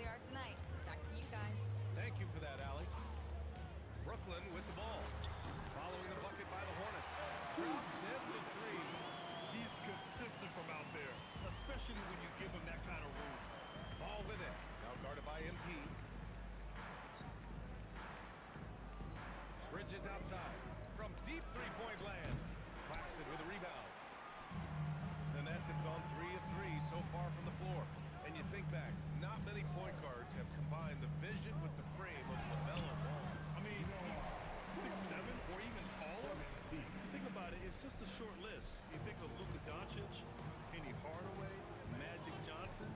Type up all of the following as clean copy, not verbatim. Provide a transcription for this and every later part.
they are tonight. Back to you guys. Thank you for that, Allie. Brooklyn with the ball. Following the bucket by the Hornets. Drops in the three. He's consistent from out there, especially when you give him that kind of room. Ball with it. Now guarded by MP. Bridges outside. From deep three-point land. Claxton with a rebound. The Nets have gone 3 of 3 so far from the floor. And you think back, not many point guards have combined the vision with the frame of LaMelo Ball. I mean, he's 6'7", or even taller. Think about it, it's just a short list. You think of Luka Doncic, Penny Hardaway, Magic Johnson.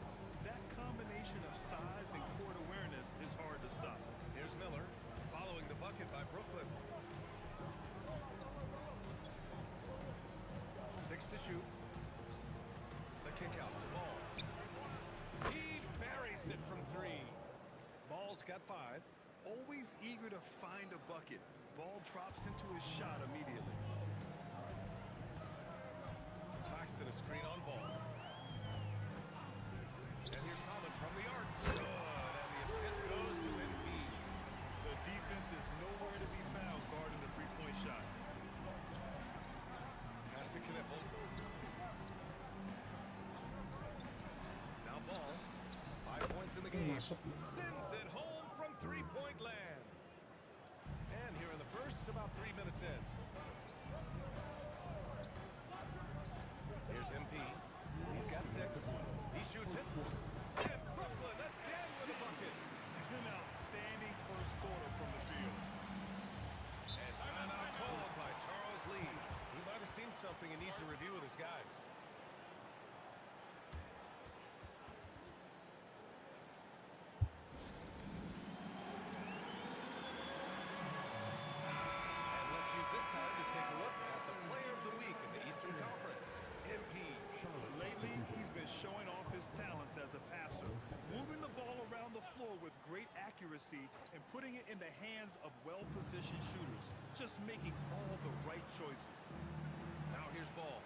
That combination of size and court awareness is hard to stop. Here's Miller, following the bucket by Brooklyn. 6 to shoot. The kick out to Ball. He buries it from 3. Ball's got 5. Always eager to find a bucket. Ball drops into his shot immediately. Claxton a screen on Ball. And here's Thomas from the arc. Good, and the assist goes to Embiid. The defense is nowhere to be found guarding the three-point shot. Pass to Knippel. Now Ball. 5 points in the game. Sends it home from three-point land. And here in the first, about 3 minutes in. Here's MP. He's got 6. He shoots it. And Brooklyn again with a bucket. An outstanding first quarter from the field. And timeout called by Charles Lee. He might have seen something and needs to review with his guys. And let's use this time to take a look at the player of the week in the Eastern Conference, MP. Lately, he's been showing off his talents as a passer, moving the ball around the floor with great accuracy and putting it in the hands of well-positioned shooters, just making all the right choices. Now here's Ball.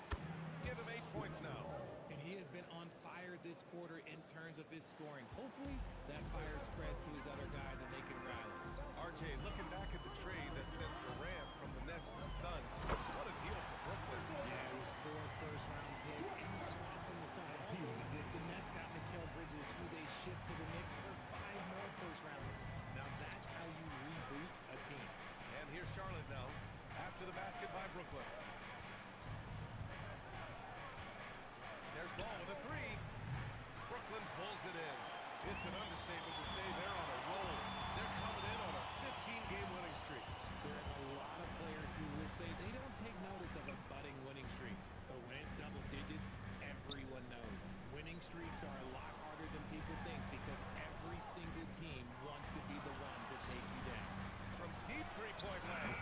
Give him 8 points now. And he has been on fire this quarter in terms of his scoring. Hopefully, that fire spreads to his other guys and they can rally. RJ, looking back at the trade that sent Durant from the Nets to the Suns, what a deal for Brooklyn. Yeah, it was 4 first-round picks and the swap from the Suns. Also, the Nets got Mikal Bridges, who they shipped to the Knicks for 5 more first-rounders. Now, that's how you reboot a team. And here's Charlotte now, after the basket by Brooklyn. There's Ball with a 3. Brooklyn pulls it in. It's an understatement to say they're on a roll. They're coming in on a 15-game winning streak. There's a lot of players who will say they don't take notice of a budding winning streak. But when it's double digits, everyone knows. Winning streaks are a lot harder than people think because every single team wants to be the one to take you down. From deep three-point land,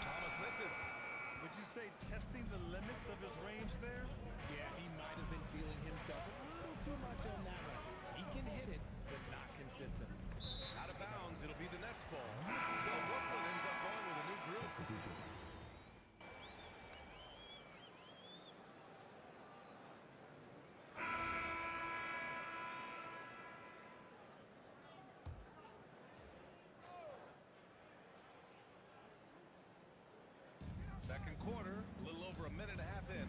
Thomas misses. Would you say testing the limits of his range there? Yeah, he might have been feeling himself a little too much on that one. He can hit it, but not consistent. Out of bounds, it'll be the Nets ball. So Brooklyn ends up going with a new group. Second quarter, a little over a minute and a half in.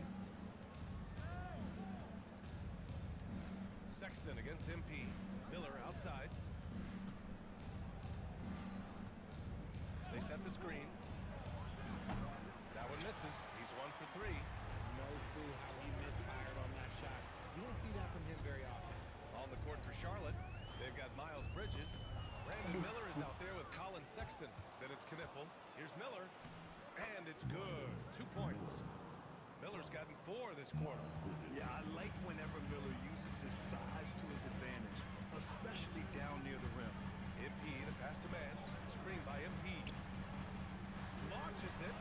Sexton against MP. Miller outside. They set the screen. That one misses. He's 1 for 3. No clue how he misfired on that shot. You don't see that from him very often. On the court for Charlotte, they've got Miles Bridges. Brandon Miller is out there with Colin Sexton. Then it's Knippel. Here's Miller. And it's good. 2 points. Miller's gotten 4 this quarter. Yeah, I like whenever Miller uses his size to his advantage, especially down near the rim. MP, the pass to man. Screen by MP. Launches it.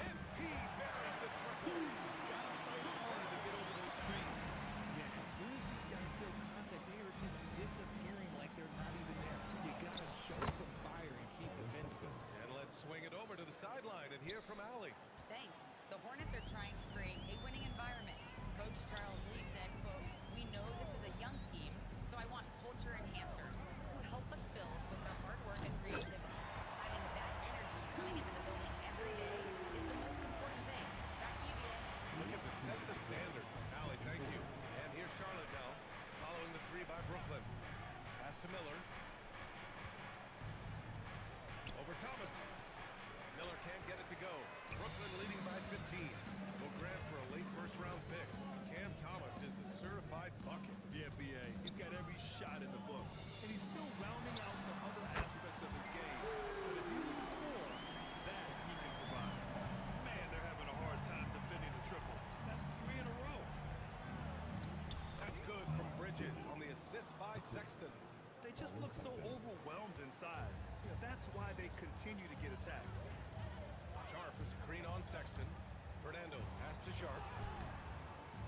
MP buries the triple. Gotta fight hard to get over those screens. Yeah, as soon as these guys feel contact, they are just disappearing like they're not even there. You gotta show some fire and keep defending. And let's swing it over to the sideline and hear from Allie. Thanks. The Hornets are trying to create a winning environment. Coach Charles Lee said, quote, "We know this is a young team, so I want culture and Brooklyn. Pass to Miller. Over Thomas. Miller can't get it to go. Brooklyn leading by 15. Will grant for a late first-round pick. Cam Thomas is a certified bucket. Yeah, B.A. He's got every shot in the book. And he's still rounding out the other aspects of his game. But if he can score, that he can provide. Man, they're having a hard time defending the triple. That's 3 in a row. That's good from Bridges on the assist by Sexton. They just look so overwhelmed inside. Yeah, that's why they continue to get attacked. Sharp is screen on Sexton. Fernando pass to Sharp.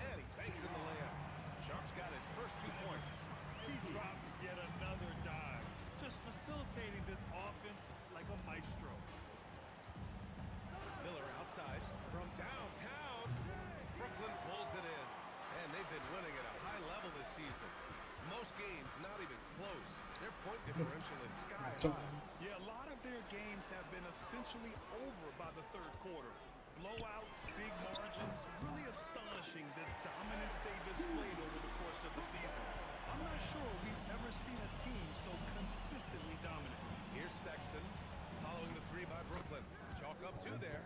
And he banks in the layup. Sharp's got his first 2 points. He drops yet another dive, just facilitating this offense like a maestro. Miller outside from downtown. Brooklyn pulls it in. And they've been winning at a high level this season. Most games not even close. Their point differential is sky high. Yeah, a lot of their games have been essentially over by the third quarter. Blowouts, big margins, really astonishing the dominance they've displayed over the course of the season. I'm not sure we've ever seen a team so consistently dominant. Here's Sexton following the 3 by Brooklyn. Chalk up 2 there.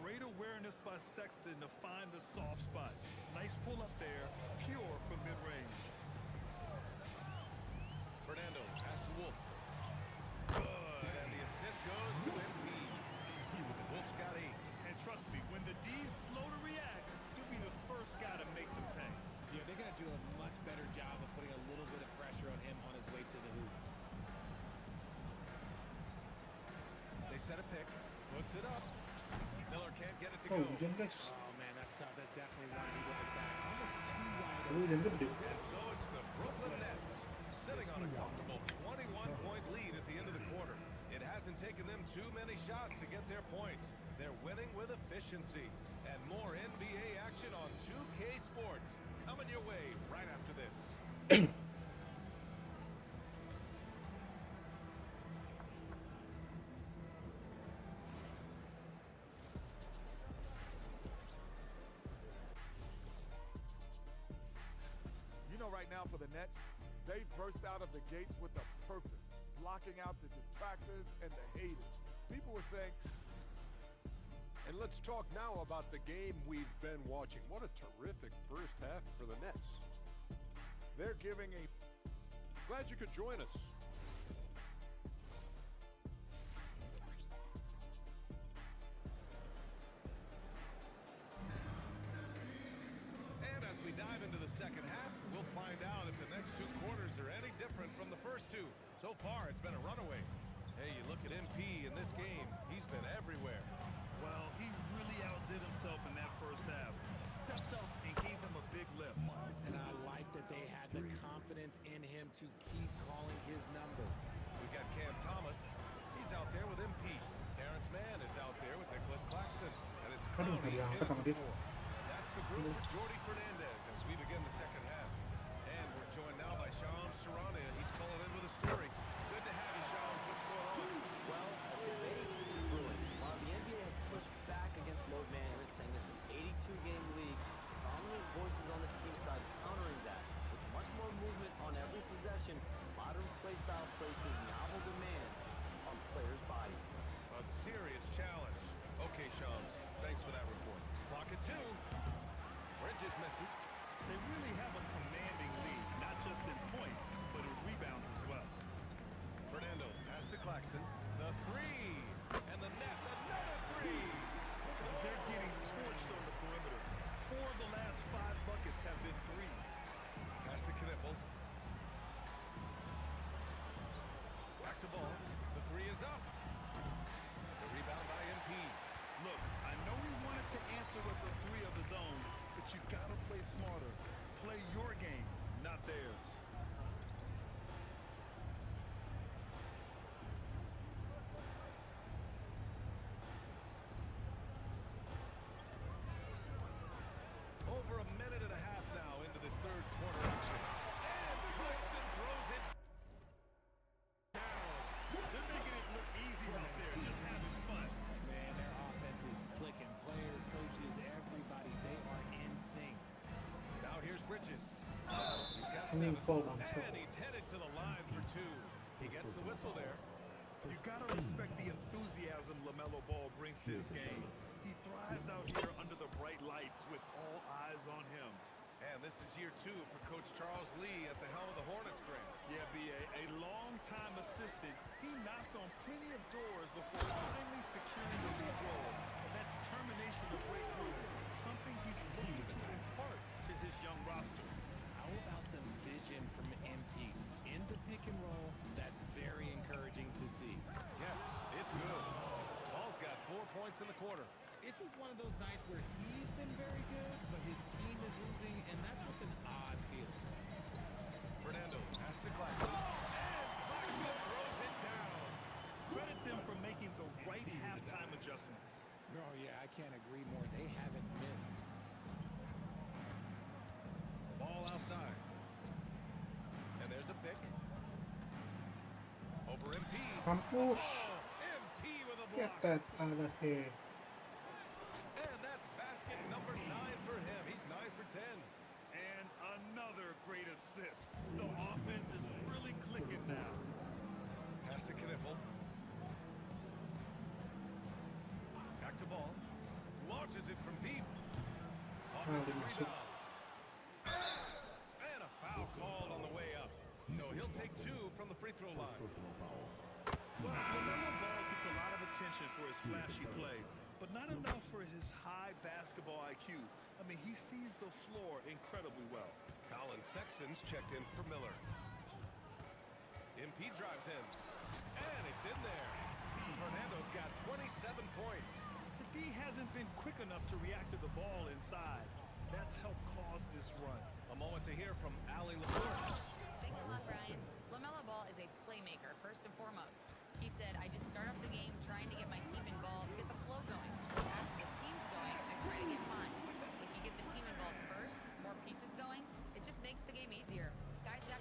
Great awareness by Sexton to find the soft spot. Nice pull up there, pure from mid-range. Fernando pass to Wolf. Good, and the assist goes to MP. Wolf's got 8. And trust me, when the D's slow to react, he'll be the first guy to make them pay. Yeah, they're going to do a much better job of putting a little bit of pressure on him on his way to the hoop. They set a pick, puts it up. Miller can't get it to Oh, go. hujan guys. Oh, man, that's tough. That's definitely one he wanted back. Almost too wide Oh, hujan gede. And so it's the Brooklyn Nets sitting on a comfortable 21-point lead at the end of the quarter. It hasn't taken them too many shots to get their points. They're winning with efficiency. And more NBA action on 2K Sports coming your way right after this. You know, right now for the Nets, they burst out of the gates with a purpose, blocking out the detractors and the haters. People were saying, and let's talk now about the game we've been watching. What a terrific first half for the Nets. they're giving a Glad you could join us. And as we dive into the second half, we'll find out if the next 2 quarters are any different from the first 2. So far, it's been a runaway. Hey, you look at MP in this game, he's been everywhere. Well, he really outdid himself in that first half. Stepped up and gave them a big lift. And I like that they had the confidence in him to keep calling his number. We've got Cam Thomas. He's out there with MP. Terrence Mann is out there with Nicholas Claxton. And it's Aduh, Clowney nggak diangkat in sama the dia. 4. That's the group for Jordy Fernandez as we begin the second half. And we're joined now by Shams Charania. He's calling in with a story. Good to have you, Shams. What's going on? Well, a debate is brewing. While the NBA has pushed back against load management, saying it's an 82-game league, prominent voices on the team side countering that. With much more movement on every possession, modern play style places novel demands on players' bodies. A serious challenge. Okay, Shams. Thanks for that report. Clock at 2. Bridges misses. They really have a commanding lead, not just in points, but in rebounds as well. Fernando pass to Claxton. The 3. And the Nets, another 3. They're getting torched on the perimeter. 4 of the last 5 buckets have been threes. Pass to Knipple. Back to ball. The 3 is up. The rebound by MP. Look, I know he wanted to answer with a 3 of his own, but you gotta play smarter. Play your game, not theirs. Over a minute and a half now into this third quarter action. And Claxton throws it down. They're making it look easy out there, just having fun. Man, their offense is clicking. Players, coaches, everybody, they are in sync. Now here's Bridges. He's got 7, foul bangsa. and he's headed to the line for 2. He gets the whistle there. You gotta respect the enthusiasm LaMelo Ball brings to his game. He thrives out here under the bright lights with all eyes on him. And this is year 2 for Coach Charles Lee at the helm of the Hornets, Grant. Yeah, B.A., a long-time assistant. He knocked on plenty of doors before finally securing the lead role. And that determination to break through, something he's looking to impart to his young roster. How about the vision from MP? In the pick and roll, that's very encouraging to see. Yes, it's good. Ball's got 4 points in the quarter. It's just one of those nights where he's been very good, but his team is losing, and that's just an odd feeling. Fernando has to Claxton, and Claxton throws it down. Credit them for making the right halftime adjustments. Oh, yeah, I can't agree more. They haven't missed. Ball outside. And there's a pick. Over MP. Campus. MP with a Get block. that out of here. And that's basket number 9 for him. He's 9 for 10. And another great assist. The offense is really clicking now. Pass to Knipple. Back to ball. Launches it from deep. Offensive masuk. rebound. And a foul called on the way up. So he'll take 2 from the free throw line. Well, LaMelo Ball gets a lot of attention for his flashy play, but not enough for his high basketball IQ. I mean, he sees the floor incredibly well. Colin Sexton's checked in for Miller. MP drives in. And it's in there. Fernando's got 27 points. The D hasn't been quick enough to react to the ball inside. That's helped cause this run. A moment to hear from Ali LaForce. Thanks a lot, Brian. LaMelo Ball is a playmaker, first and foremost. He said, I just start off the game trying to get my team involved, get the flow going. After the team's going, I try to get mine. If you get the team involved first, more pieces going, it just makes the game easier. Guys got...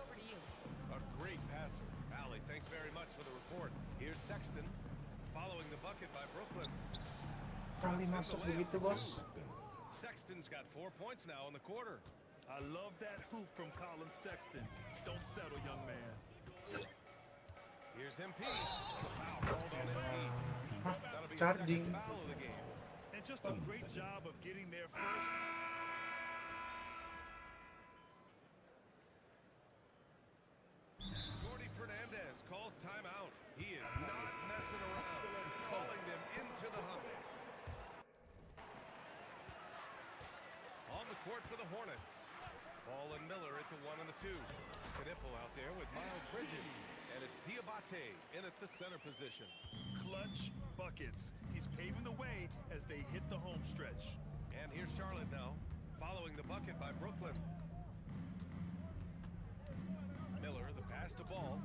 Over to you. A great passer. Ali, thanks very much for the report. Here's Sexton. Following the bucket by Brooklyn. Kali masuk begitu, bos. Sexton's got 4 points now in the quarter. I love that hoop from Colin Sexton. Don't settle, young man. Here's MP. Foul called on MP. That'll be the Charging. second foul of the game. And just a great job of getting there first. Jordi Fernandez calls timeout. He is not messing around, calling them into the hump. On the court for the Hornets. Ball and Miller at the 1 and the 2. Knipple out there with Miles Bridges. And it's Diabate in at the center position. Clutch buckets. He's paving the way as they hit the home stretch. And here's Charlotte now, following the bucket by Brooklyn. Miller, the pass to Ball.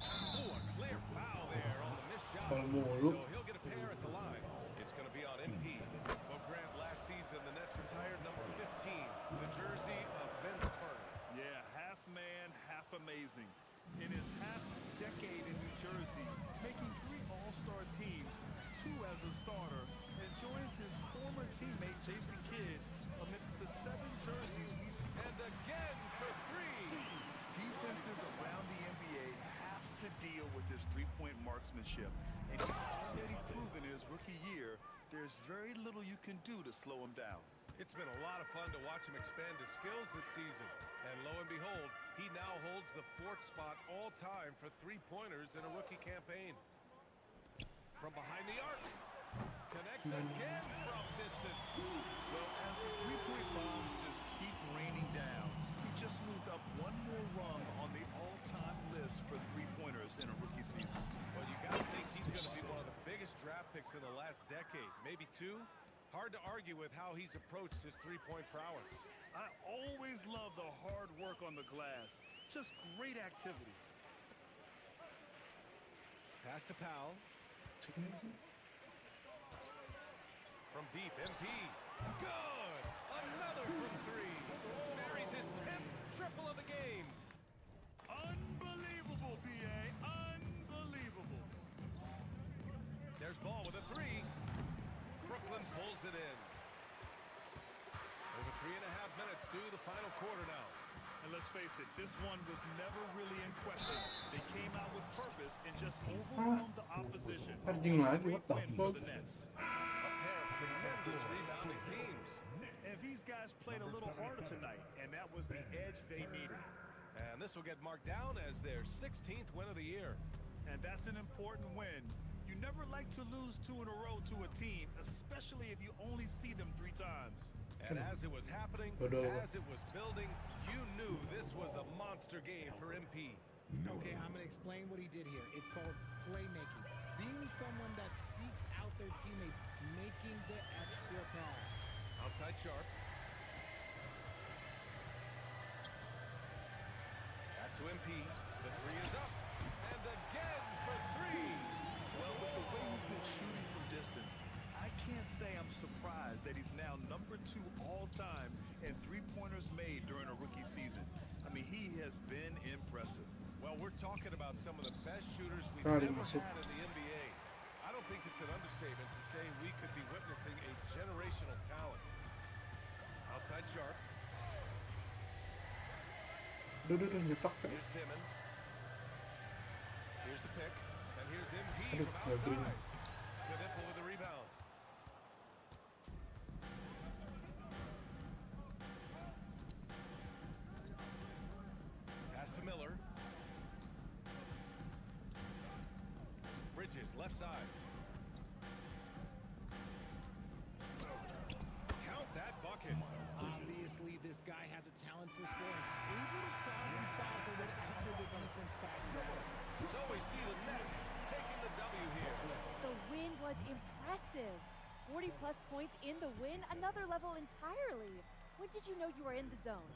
Oh, a clear foul there on the missed shot. Ball mulu. So he'll get a pair at the line. It's going to be on MP. Well, Grant, last season the Nets retired number 15, the jersey of Vince Carter. Yeah, half man, half amazing. In his half-decade in New Jersey, making 3 All-Star teams, 2 as a starter, and joins his former teammate Jason Kidd amidst the 7 jerseys we see. And again for 3. Defenses around the NBA have to deal with his three-point marksmanship, and he's already proven in his rookie year there's very little you can do to slow him down. It's been a lot of fun to watch him expand his skills this season. And lo and behold, he now holds the 4th spot all time for 3-pointers in a rookie campaign. From behind the arc. Connects again from distance. Well, as the three-point bombs just keep raining down, he just moved up 1 more rung on the all-time list for 3-pointers in a rookie season. Well, you got to think he's going to be one of the biggest draft picks in the last decade, maybe 2. Hard to argue with how he's approached his 3-point prowess. I always love the hard work on the glass. Just great activity. Pass to Powell. From deep, MP. Good! Another from 3. Marries his 10th triple of the game. Unbelievable, B.A. Unbelievable. There's Ball with a 3. Franklin pulls it in. Over 3.5 minutes through the final quarter now. And let's face it, this one was never really in question. They came out with purpose and just overwhelmed the opposition. Charging lagi, Great what the win for fuck? the Nets. A pair of tremendous rebounding teams. And these guys played a little harder tonight, and that was the edge they needed. And this will get marked down as their 16th win of the year. And that's an important win. You never like to lose 2 in a row to a team, especially if you only see them 3 times. And as it was happening, as it was building, you knew this was a monster game for MP. Okay, I'm going to explain what he did here. It's called playmaking. Being someone that seeks out their teammates, making the extra pass. Outside Sharp. Back to MP. The 3 is up. And again for 3. Well, with the way he's been shooting from distance, I can't say I'm surprised that he's now number 2 all-time in three-pointers made during a rookie season. I mean, he has been impressive. Well, we're talking about some of the best shooters we've ever had in the NBA. I don't think it's an understatement to say we could be witnessing a generational talent. Outside Sharp. Nyetok. Here's Dimon. Here's the pick. And here's MP Aduh, from nggak green. outside. Knipple with the rebound. Pass to Miller. Bridges, left side. Count that bucket. Obviously, this guy has a talent for scoring. Able to problem solve for whatever the defense tosses at him. So we see the Nets taking the W here. The win was impressive. 40-plus points in the win, another level entirely. When did you know you were in the zone?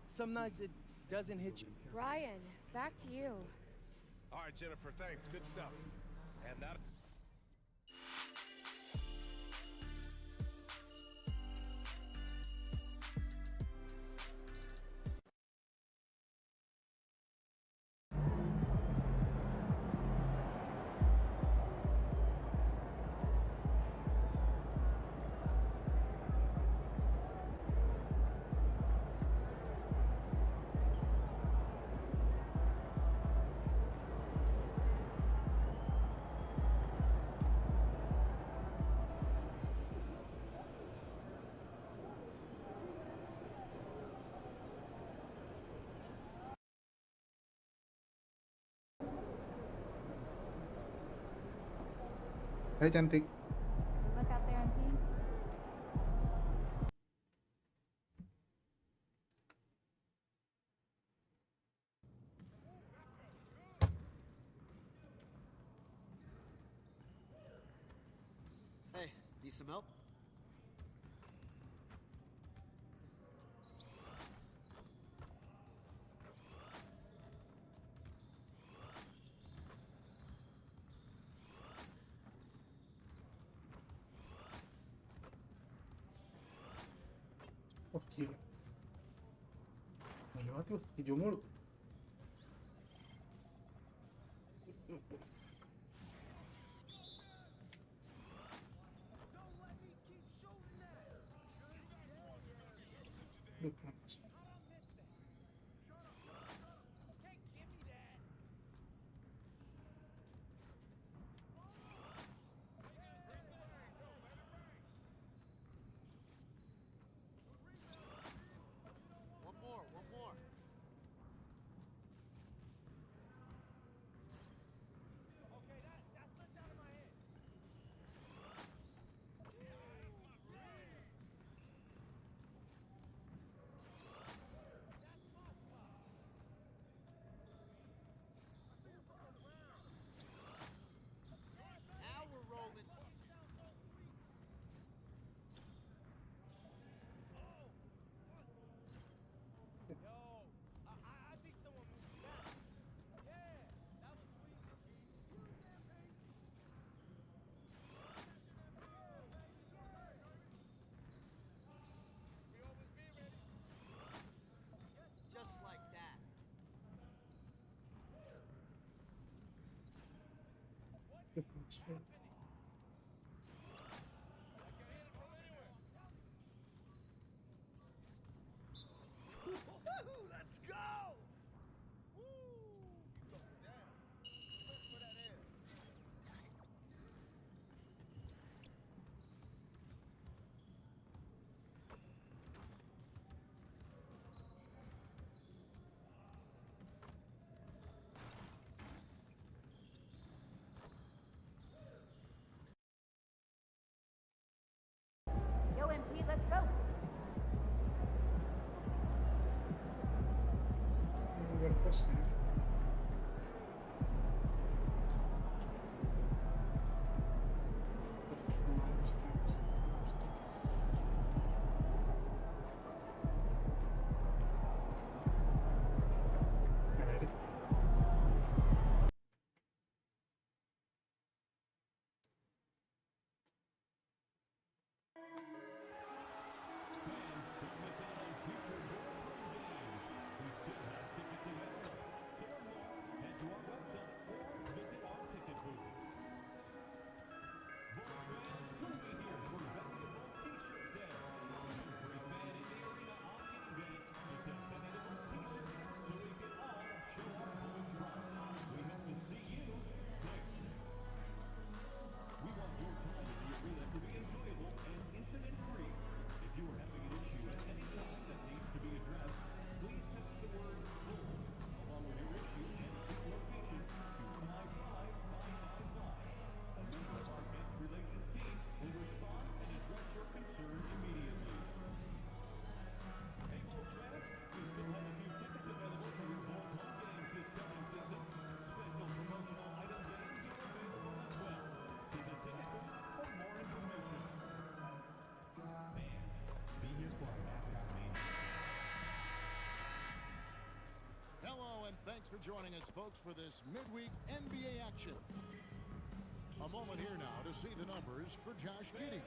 Some nights it doesn't hit you. Ryan, back to you. All right, Jennifer, thanks. Good stuff. And that... Hai cantik. Look out there, MP. Hey, need some help? Oh gila. Nggak lewat tuh, hijau mulu. Duh, panas. One more. Now we're rolling. Just like that. Duh, panas banget. Thanks for joining us, folks, for this midweek NBA action. A moment here now to see the numbers for Josh Giddey.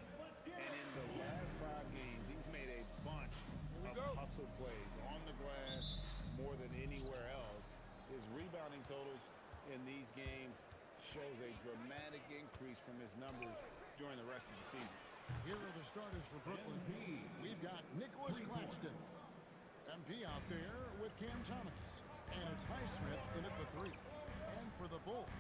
And in the last 5 games, he's made a bunch of hustle plays on the glass more than anywhere else. His rebounding totals in these games shows a dramatic increase from his numbers during the rest of the season. Here are the starters for Brooklyn. We've got Nicholas Claxton. MP out there with Cam Thomas. And it's Highsmith in at the 3. And for the Bulls,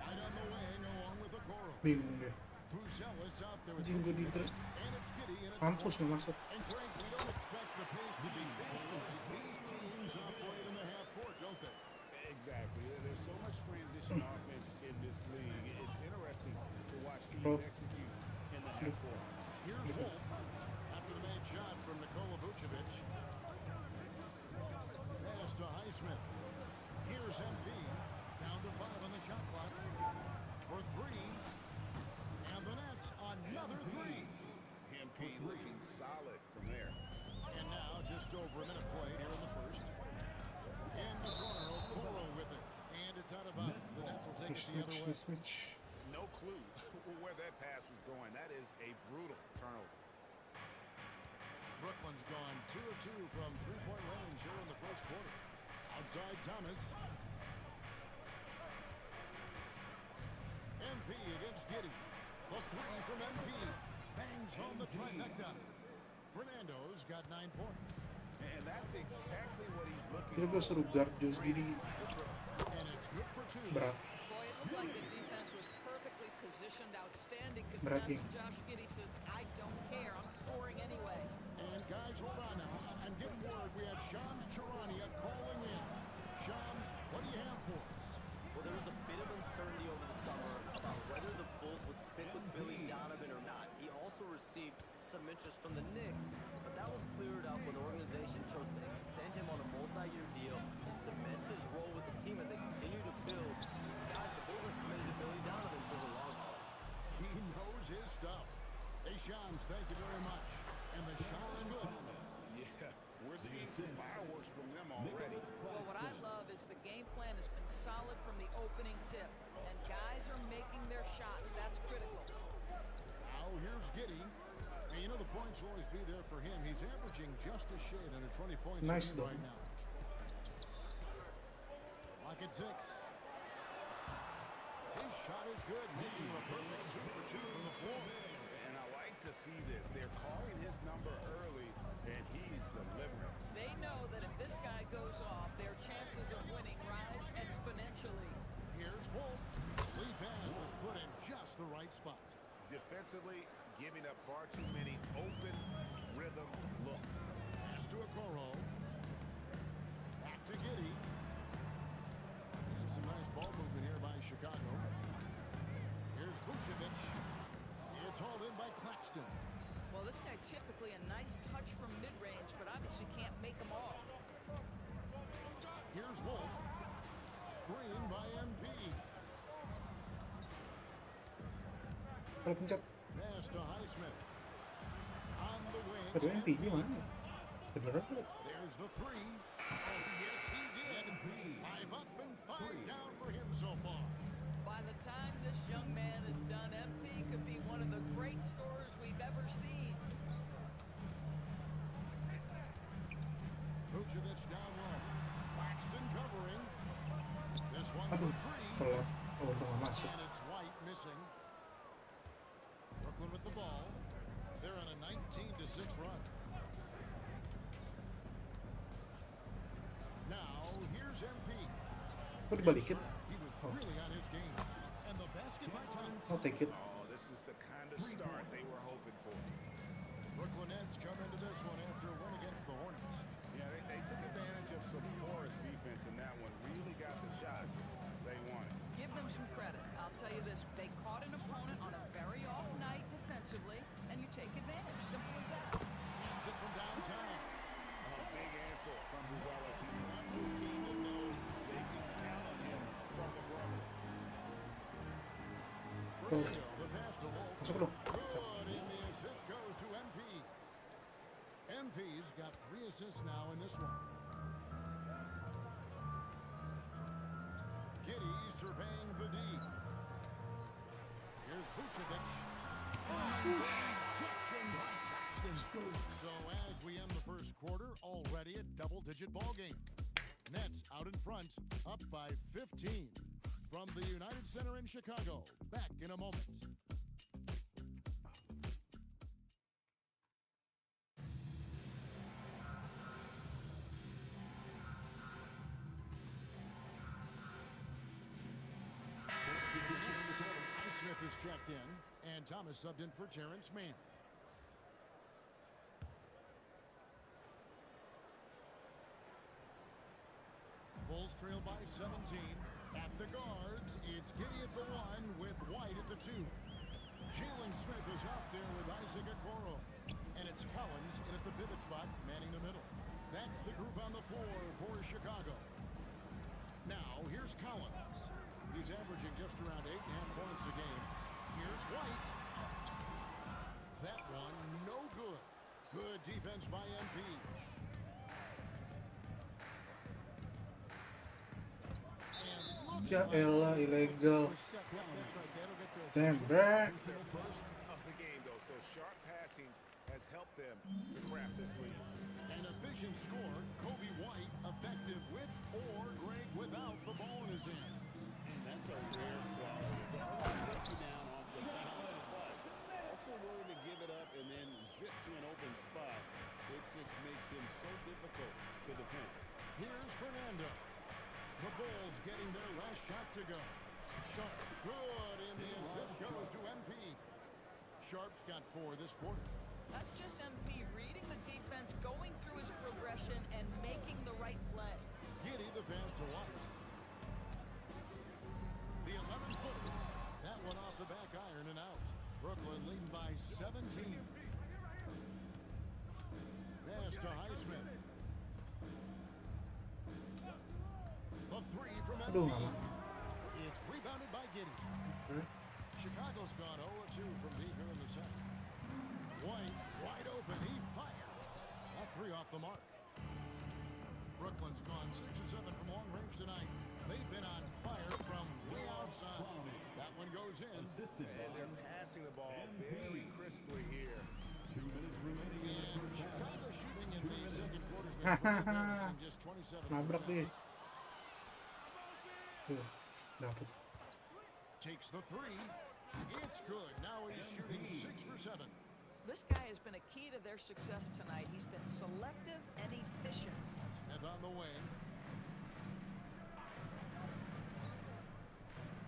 right on the wing along with Okoro. Bingung deh. Bouzel is out there with Anjing gue di Vucevic. And it's Giddey in at the mampus 4. nggak masuk. And Greg, we don't expect the pace to be fast tonight. These teams operate in the half court, don't they? Exactly. There's so much transition offense in this league. It's interesting to watch teams Bro. execute in the half court. Here's Wolf after the made shot from Nikola Vucevic. Pass to Highsmith. Here's MP. Down to 5 on the shot clock. For 3. And the Nets another 3. MP looking solid from there. And now just over a minute played here in the first. In the corner, Okoro with it. And it's out of bounds. The Nets will take it the other way. Mismatch. No clue where that pass was going. That is a brutal turnover. Brooklyn's gone 2 of 2 from three-point range here in the first quarter. Outside Thomas. MP against Giddey. The 3 from MP. Bangs home the trifecta. Fernando's got 9 points. And that's exactly what he's looking Kira gue for. suruh guard Josh Giddey And it's good for 2. berat. Boy, it looked like the defense was perfectly positioned, outstanding Berat, contest. geng. Josh Giddey says, I don't care, I'm scoring anyway. And guys, hold on now. I'm getting word we have Shams Charania calling in. Shams, what do you have for us? Well, there was a bit of uncertainty over the summer about whether the Bulls would stick with Billy Donovan or not. He also received some interest from the Knicks, but that was cleared up when the organization chose to extend him on a multi-year deal. It cements his role with the team as they continue to build. Guys, the Bulls are committed to Billy Donovan for the long haul. He knows his stuff. Hey, Shams, thank you very much. And the shot is good. Yeah, we're seeing some fireworks from them already. Well, what I love is the game plan has been solid from the opening tip, and guys are making their shots. That's critical. Now here's Giddey. And you know the points will always be there for him. He's averaging just a shade under 20 points Nice, a game though. right now. Lock at 6. His shot is good, making a perfect 2 for 2 from the floor. And I like to see this. They're calling his number early, and he's delivering. They know that if this guy goes off, their chances of winning rise exponentially. Here's Wolf. Lead pass was put in just the right spot. Defensively, giving up far too many open rhythm looks. Pass to Okoro. Back to Giddey. And some nice ball movement here by Chicago. Here's Vucevic. It's hauled in by Claxton. Well, this guy typically a nice touch from mid-range, but obviously can't make them all. Here's Wolf. Screen by MP. Kalau pencet, Pass to Highsmith. On the wing. aduh MP-nya mana? Beneran lu? There's the 3. Oh, yes, he did. 5 up and 5 down for him so far. By the time this young man is done, MP could be one of the great scorers we've ever seen. Vucevic down low. Claxton covering. This one Aduh, for 3. telat. Oh, untung gak masuk. And it's White missing. Brooklyn with the ball. They're on a 19-6 run. Now, here's MP. Kok dibalikin? He was really on his game. And the basket by Thomas. I'll take it. Oh, this is the kind of start they were hoping for. Brooklyn Nets come into this one after a win against the Hornets. Yeah, they took advantage of some porous defense in that one. Really got the shots they wanted. Give them some credit. I'll tell you this, they caught an opponent on a very off night defensively, and you take advantage. Simple as that. Hands it from downtown. Big answer from Buzelis. He wants his team to know they can count on him from the front. Brazil, the pass to Wolf. Masuk dong. Good, and the assist goes to MP. MP's got 3 assists now in this one. surveying the D. Here's Vucevic. So as we end the first quarter, already a double-digit ball game. Nets out in front, up by 15. From the United Center in Chicago, back in a moment. Smith is checked in, and Thomas subbed in for Terrence Mann. Bulls trail by 17. At the guards, it's Giddey at the 1 with White at the 2. Jalen Smith is out there with Isaac Okoro. And it's Collins in at the pivot spot, manning the middle. That's the group on the floor for Chicago. Now, here's Collins. He's averaging just around 8.5 points a game. Here's White. That one, no good. Good defense by MP. Ya elah, ilegal. Damn, bruh. It's their first of the game, though, so sharp passing has helped them to craft this lead. An efficient score, Kobe White effective with or great without the ball in his hands. And that's a rare quality. Get you down off the bounce, but also willing to give it up and then zip to an open spot. It just makes him so difficult to defend. Here's Fernando. The Bulls getting their last shot to go. Sharp, good, and the assist goes to MP. Sharp's got 4 this quarter. That's just MP reading the defense, going through his progression, and making the right play. Giddey the pass to White. The 11-footer. That one off the back iron and out. Brooklyn leading by 17. Pass to Highsmith. The 3 from MP. Aduh, nggak mau. It's rebounded by Giddey. Chicago's gone 0-2 from deep here in the second. White, wide open, he fires. That 3 off the mark. Brooklyn's gone 6 of 7 from long range tonight. They've been on fire from way outside. That one goes in. And they're passing the ball very crisply here. And Chicago shooting in the second quarter has been embarrassing, just 27%. Nabrak dia. Tuh, dapet. Takes the 3. It's good. Now he's shooting 6 for 7. This guy has been a key to their success tonight. He's been selective and efficient. Smith on the wing.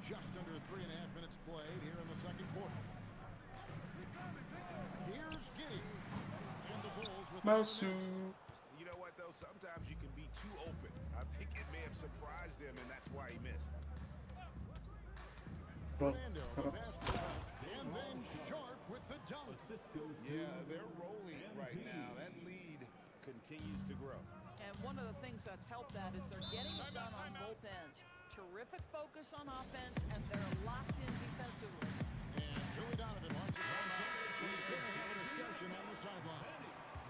Just under 3.5 minutes played here in the second quarter. Here's Giddey. And the Bulls with Masuk. You know what, though? Sometimes you can be too open. I think it may have surprised him, and that's why he missed. Bro, Fernando, the sekarang. pass to Sharp. And then Sharp with the dunk. Yeah, they're rolling right now. That lead continues to grow. And one of the things that's helped that is they're getting it done on both ends. Terrific focus on offense, and they're locked in defensively. And Billy Donovan wants a timeout. He's going to have a discussion on the sideline.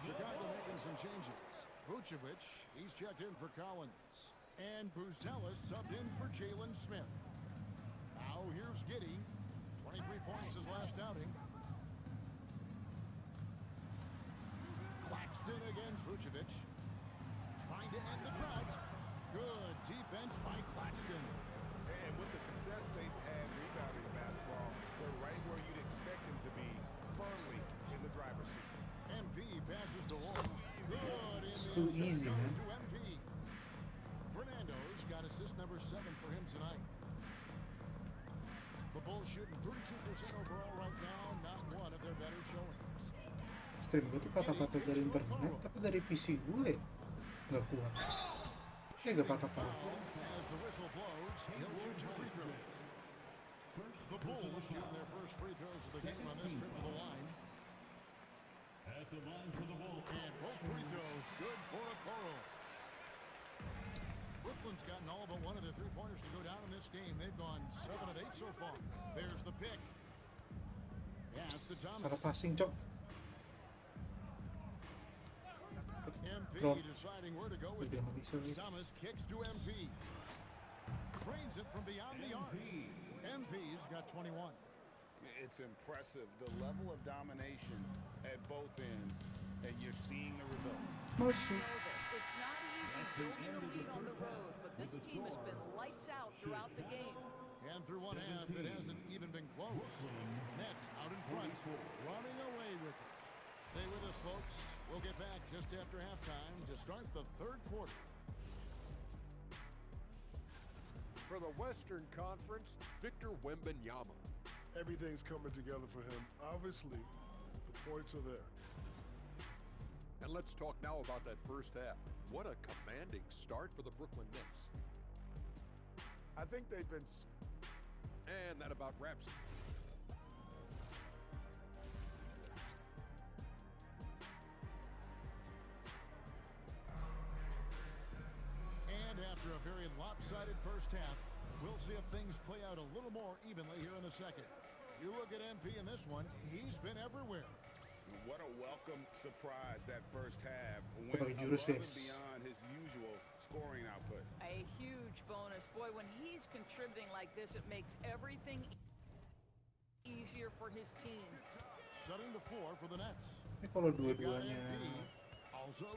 Chicago making some changes. Vucevic, he's checked in for Collins. And Buzelis subbed in for Jalen Smith. Now here's Giddey. 23 points his last outing. Claxton against Vucevic. Trying to end the drought. Good defense by Claxton. And with the success they've had rebounding the basketball, they're right where you'd expect them to be, firmly in the driver's seat. MP passes to Wolf. Good. It's too easy, man. To MP. Fernando's got assist number 7 for him tonight. The Bulls shooting 32% overall right now, not one of their better showings. Stream gue tuh patah-patah dari internet, tapi dari PC gue nggak kuat. Kayak gak patah-patah. As the whistle blows, he'll shoot 2 free throws. The Bulls shooting their first free throws of the game on this trip to the line. At the line for the Bulls. And both free throws good for Okoro. Brooklyn's gotten all but one of the 3-pointers to go down in this game. They've gone 7 of 8 so far. There's the pick. Pass to Thomas. Cara passing, Cok. MP Rob. deciding where to go with Udah it. nggak bisa nih. Thomas kicks to MP. drains it from beyond the arc. MP's got 21. It's impressive, the level of domination at both ends, and you're seeing the results. Masuk. It's not easy building a lead on the road, but this team has been lights out throughout the game. And through one half, it hasn't even been close. Nets out in front, running away with it. Stay with us, folks. We'll get back just after halftime to start the third quarter. For the Western Conference, Victor Wembanyama. Everything's coming together for him. Obviously, the points are there. And let's talk now about that first half. What a commanding start for the Brooklyn Nets. I think they've been... And that about wraps it. And after a very lopsided first half, we'll see if things play out a little more evenly here in the second. You look at MP in this one, he's been everywhere. What a welcome surprise that first half went Pakai above jurus, and guys. beyond his usual scoring output. A huge bonus. Boy, when he's contributing like this, it makes everything easier for his team. Setting the floor for the Nets. Ini kalau dua-duanya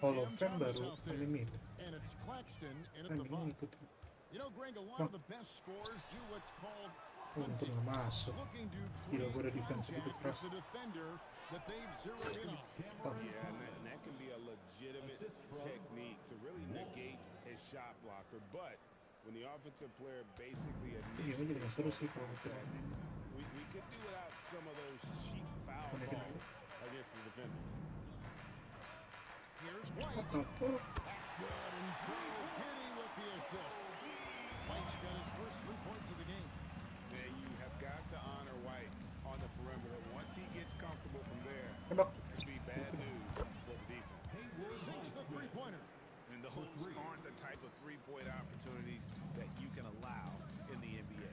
Hall of Fame baru unlimited. And it's Claxton in at Kan the ini five. ngikutin. You know, Greg, a lot of the best scorers do what's called Untung nggak masuk. looking to Gila, gue udah create defense gitu contact keras. with the defender that they've zeroed in on. Tough. Yeah, and that can be a legitimate technique to really negate his shot blocker. But when the offensive player basically Iya, gue jadi nggak seru sih kalau contact, ngikutin. we could do without some of those cheap foul Mana kena? calls against the defenders. Here's White. What the fuck? That's good, and so Giddy with the assist. White's got his first 3 points of the game. And you have got to honor White on the perimeter. Once he gets comfortable from there, Tembak. it's going to be bad news for the defense. Sinks the three-pointer. And those aren't the type of three-point opportunities that you can allow in the NBA.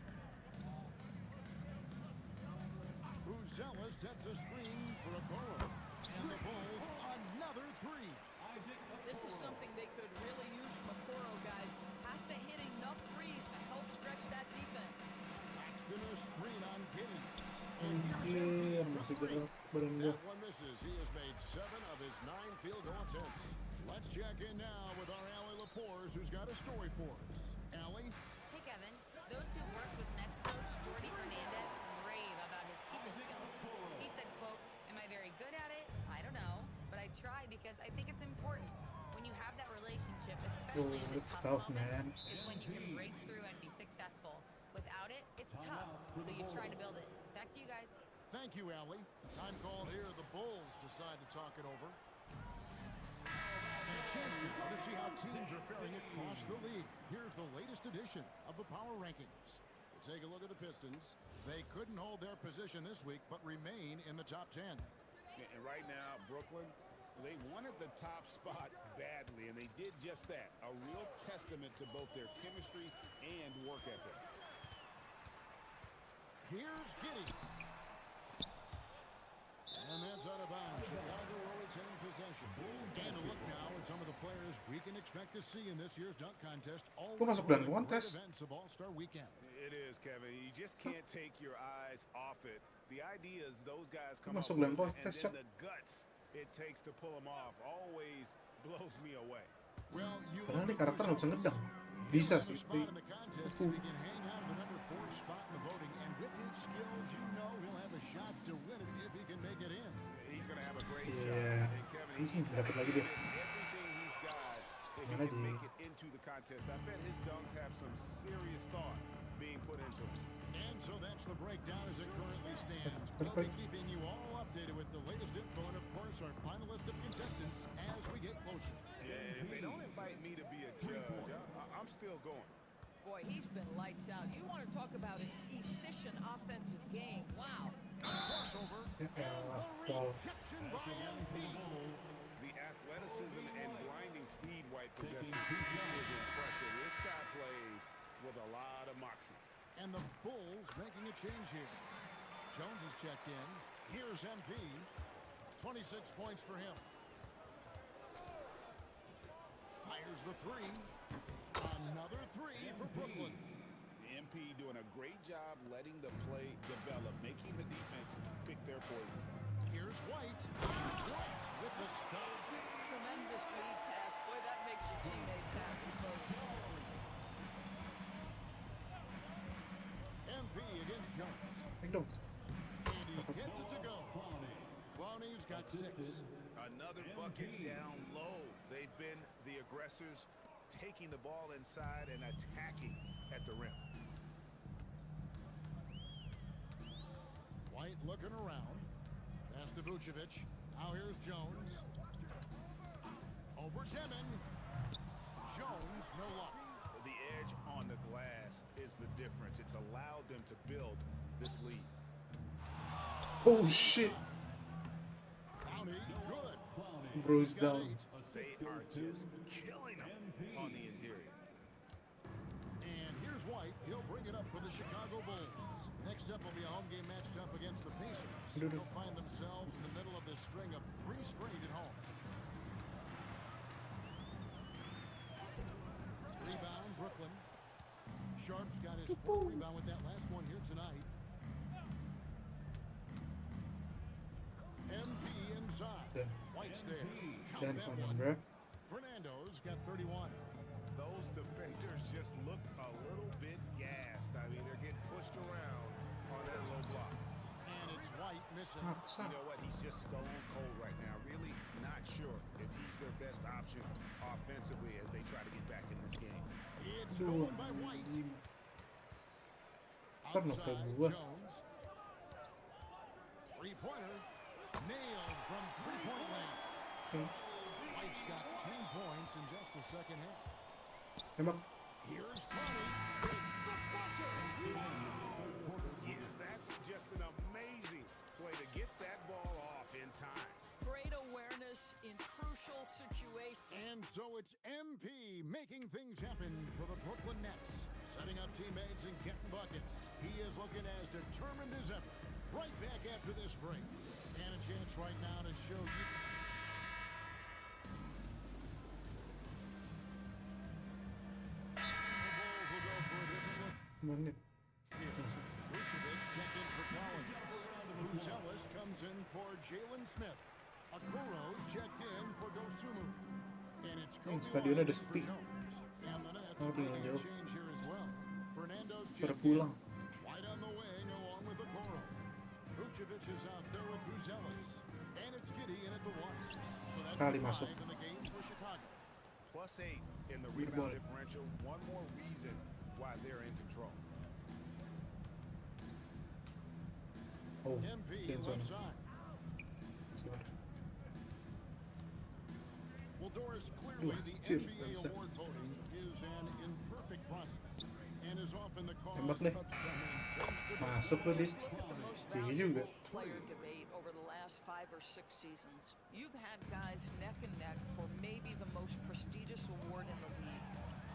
Uzella sets a screen for a Okoro. And the Bulls, another three. This is something they could really use from Okoro, guys. Has to hit enough threes to help stretch that defense. Claxton a screen on Giddy. And Anjir, masih gerak badan gue. that one misses. He has made 7 of his 9 field goal attempts. Let's check in now with our Allie LaForce, who's got a story for us. Allie? Hey, Kevin. Those who worked with Nets coach Jordy Fernandez rave about his people skills. He said, quote, "Am I very good at it? I don't know, but I try because I think it's important. When you have that relationship, especially in the it's tough tough, moments, man. is when you can break through and be successful. Without it, it's tough, so you try to build it. Back to you guys." Thank you, Allie. Time called here. The Bulls decide to talk it over. And a chance now to see how teams are faring across the league. Here's the latest edition of the Power Rankings. We'll take a look at the Pistons. They couldn't hold their position this week, but remain in the top 10. And right now, Brooklyn, they wanted the top spot badly, and they did just that. A real testament to both their chemistry and work ethic. Here's Giddy. And that's out of bounds. Chicago will retain possession. And a look now at some of the players we can expect to see in this year's dunk contest. Gue masuk dunk contest. Events of All-Star Weekend. It is, Kevin. You just can't take your eyes off it. The idea is those guys come Masuk up dunk with it, and contest, then Cok. the guts it takes to pull them off always blows me away. Well, you Padahal nih karakter nggak bisa ngedang. Bisa sih, spot tapi in the contest if he can hang out in the number 4 spot in the voting, and with his skills, you know he'll have a shot to win it if he can make it in. He's going to have a great Iya, shot. And Kevin, ini sih dapat lagi deh. everything he's got, if he Gimana can Ji? make it into the contest, I bet his dunks have some serious thought being put into them. And so that's the breakdown as it currently stands. We'll be keeping you all updated with the latest info and, of course, our final list of contestants as we get closer. Yeah, if they don't invite me to be a judge, I'm still going. Boy, he's been lights out. You want to talk about an efficient offensive game. Wow. Crossover. Ya elah, wow. Rejection by MP. The athleticism and blinding speed White possesses is impressive. This guy plays with a lot of moxie. And the Bulls making a change here. Jones is checked in. Here's MP. 26 points for him. Fires the three. Another three for Brooklyn. MP doing a great job letting the play develop, making the defense pick their poison. Here's White. White with the stuff. Tremendous lead pass. Boy, that makes your teammates happy, folks. MP against Jones. Kijk dong. And he gets it to go. Clowney's got 6. Another bucket down low. They've been the aggressors, taking the ball inside and attacking at the rim. White looking around. Pass to Vucevic. Now here's Jones. Over Demon. Jones, no luck. The edge on the glass is the difference. It's allowed them to build this lead. Oh shit. Clowney, good. Bro is down. They are just killing them on the interior. And here's White. He'll bring it up for the Chicago Bulls. Next up will be a home game matched up against the Pacers. They'll find themselves in the middle of this string of 3 straight at home. Rebound, Brooklyn. Sharp's got his 4th rebound with that last one here tonight. MP inside. White's there. Count Dance that on him, one. bro. Fernando's got 31. Those defenders just look a little bit gassed. I mean, they're getting pushed around on that low block. And it's White missing. You know what? He's just stone cold right now. Really not sure if he's their best option offensively as they try to get back in this game. It's stolen by White. Parno Outside, per gua. Jones. 3-pointer. Nailed from 3-point range. Okay. White's got 10 points in just the second half. Tembak. Here's Clowney. Yeah, that's just an amazing play to get that ball off in time. Great awareness in crucial situations. And so it's MP making things happen for the Brooklyn Nets. Setting up teammates and getting buckets. He is looking as determined as ever. Right back after this break. And a chance right now to show you. The Bulls will go for a different look. Menit. Vucevic checked in for Collins. Buzelis comes in for Jalen Smith. Okoro's checked in for Dosunmu. And it's Stadionnya ada sepi. And the Nets Oh, tinggal making a jauh. change here as well. Fernando's Pada checked in. pulang. White on the wing along with Okoro. Vucevic is out there with Buzelis. And it's Giddey in at the 1. So that's Kali the masuk. 5 in the game for Chicago. +8 in the Good rebound ball. differential. One more reason why they're in control. Oh, MP dance on left him. side. Sabar. Well, Doris, clearly the Cheer, NBA bisa. award voting is an imperfect process and is often the cause Tembak of deh. some intense debate. Masuk lo dia. Just look at the most Tinggi juga. valuable player debate over the last 5 or 6 seasons. You've had guys neck and neck for maybe the most prestigious award in the league.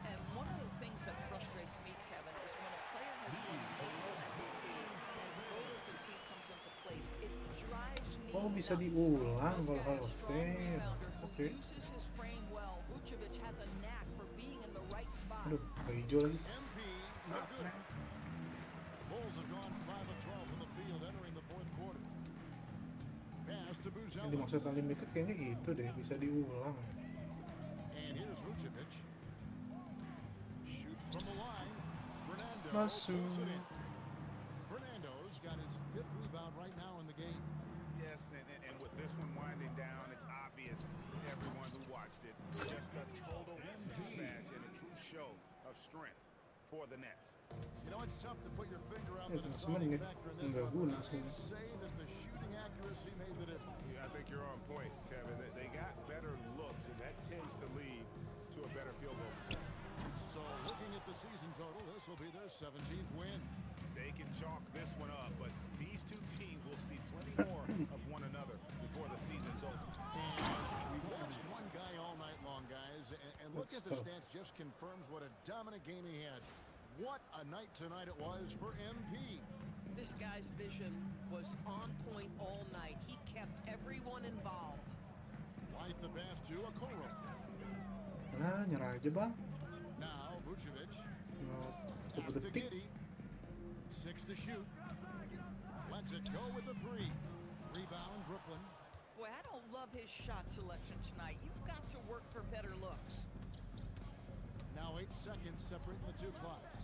And one of the things that frustrates me, Kevin, is when a player has won multiple MVP and voter fatigue comes into place. It drives me Oh, bisa nuts. diulang This kalau guy, a Hall of strong Fame. rebounder who Oke. uses his frame well. Vucevic has a knack for being in the right spot. Aduh, agak hijau lagi. MP, no good. Bulls have gone 5 of 12 from the field entering the 4th quarter. Pass to Yang Buzelis. dimaksud unlimited kayaknya itu deh, bisa diulang. And here's Vucevic. Shoots from the line. Fernando Masuk. pulls it in. Fernando's got his 5th rebound right now in the game. Yes, and with this one winding down, it's obvious to everyone who watched it. Just a total mismatch and a true show of strength for the Nets. You know, it's tough to put your finger on Ya, the cuma deciding semenit. factor in this Nggak one. guna I'd sebenarnya. say that the shooting accuracy made the difference. Yeah, I think you're on point, Kevin. They got better looks, and that tends to lead to a better field goal percentage. So looking at the season total, this will be their 17th win. They can chalk this one up, but these two teams will see plenty more of one another before the season's over. And we watched one guy all night long, guys, and look That's at the tough. stats just confirms what a dominant game he had. What a night tonight it was for MP. This guy's vision was on point all night. He kept everyone involved. White the pass to Okoro. Nah, nyerah aja bang. Now Vucevic. Ya, Pass 30 to detik. Giddey. 6 to shoot. Lets it go with a 3. Rebound, Brooklyn. Boy, I don't love his shot selection tonight. You've got to work for better looks. Now 8 seconds separating the two clocks.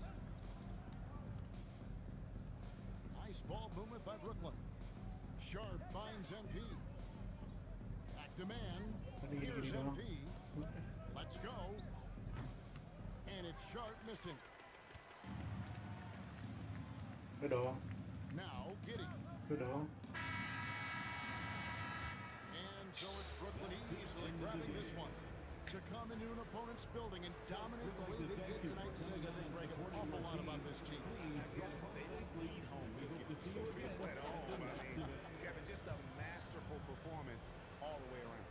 Nice ball movement by Brooklyn. Sharp finds MP. Back to man. Here's MP. Let's go. And it's Sharp missing. Udah dong. Now Giddy. Udah dong. And so it's Brooklyn easily grabbing this one. To come into an opponent's building and dominate the way they did tonight says, I think, Greg, an awful lot about this team. I guess they don't bleed home weekends. You feel at home. I mean, Kevin, just a masterful performance all the way around.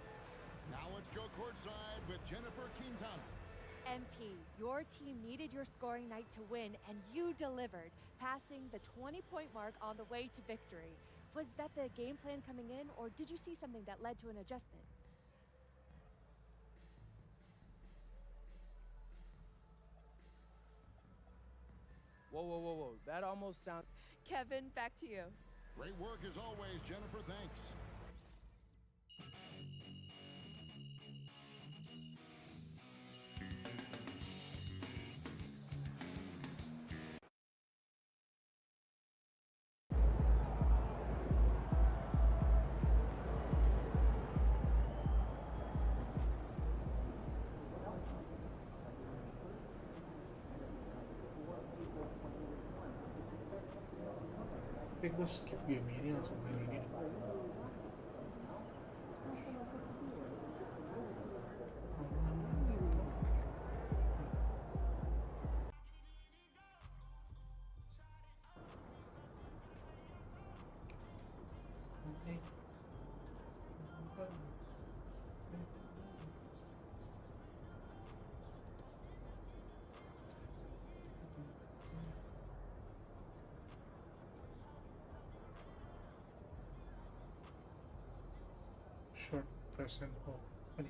Now let's go courtside with Jennifer Quintana. MP, your team needed your scoring night to win, and you delivered, passing the 20-point mark on the way to victory. Was that the game plan coming in, or did you see something that led to an adjustment? Whoa. That almost sounds... Kevin, back to you. Great work as always, Jennifer. Thanks. Tapi gue skip game ini langsung main ini deh. Short press and hold. Ini.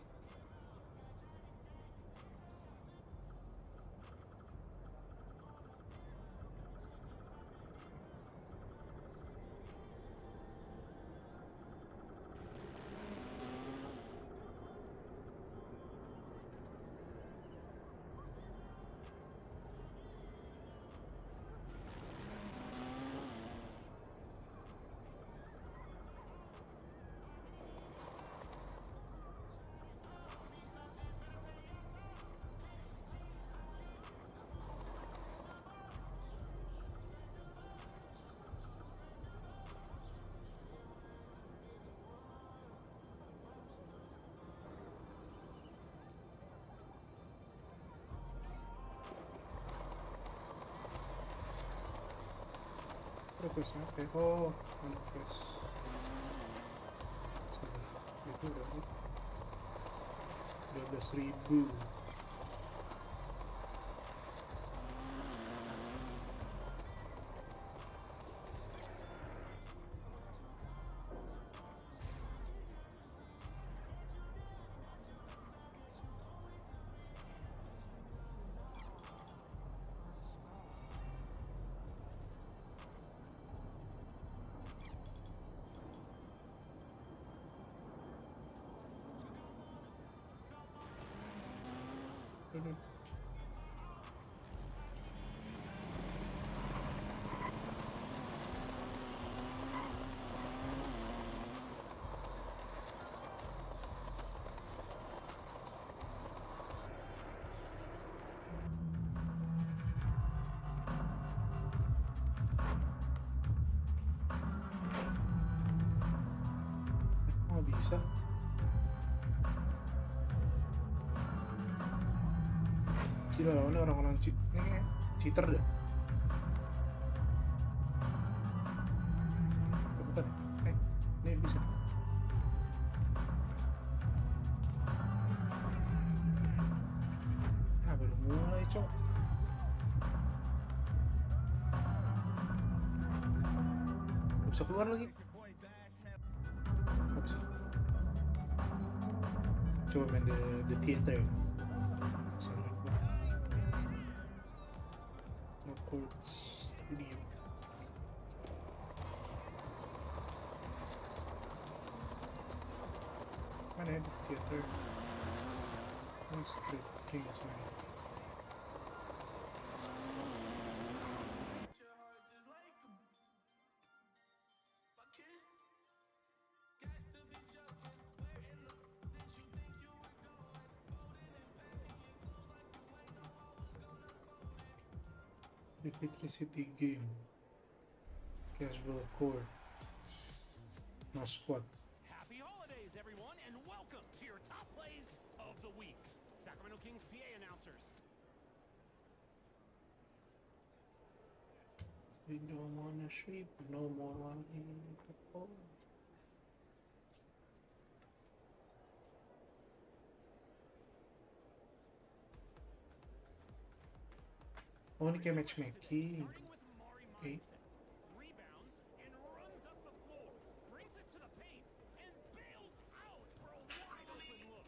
Request apa ya? Oh, request. Sabar, itu berapa sih? 13.000. Oh, bisa. Gila, lawannya orang-orang ini cheater dah. Bukan ya? Ini bisa. Ah, baru mulai, cok. Gak bisa keluar lagi. Gak bisa. Coba main the theater. Salah gua. No chords. Diem. mana ya di theater? Ini Street Kings man. Electricity game. Casual core. No squad. Happy holidays, everyone, and welcome to your top plays of the week. Sacramento Kings PA announcers. We don't wanna sleep, no more wanna eat the phone. Oh, ini kayak matchmaking. Okay. Rebounds and runs up the floor, brings it to the paint, and bails out for a wide open look.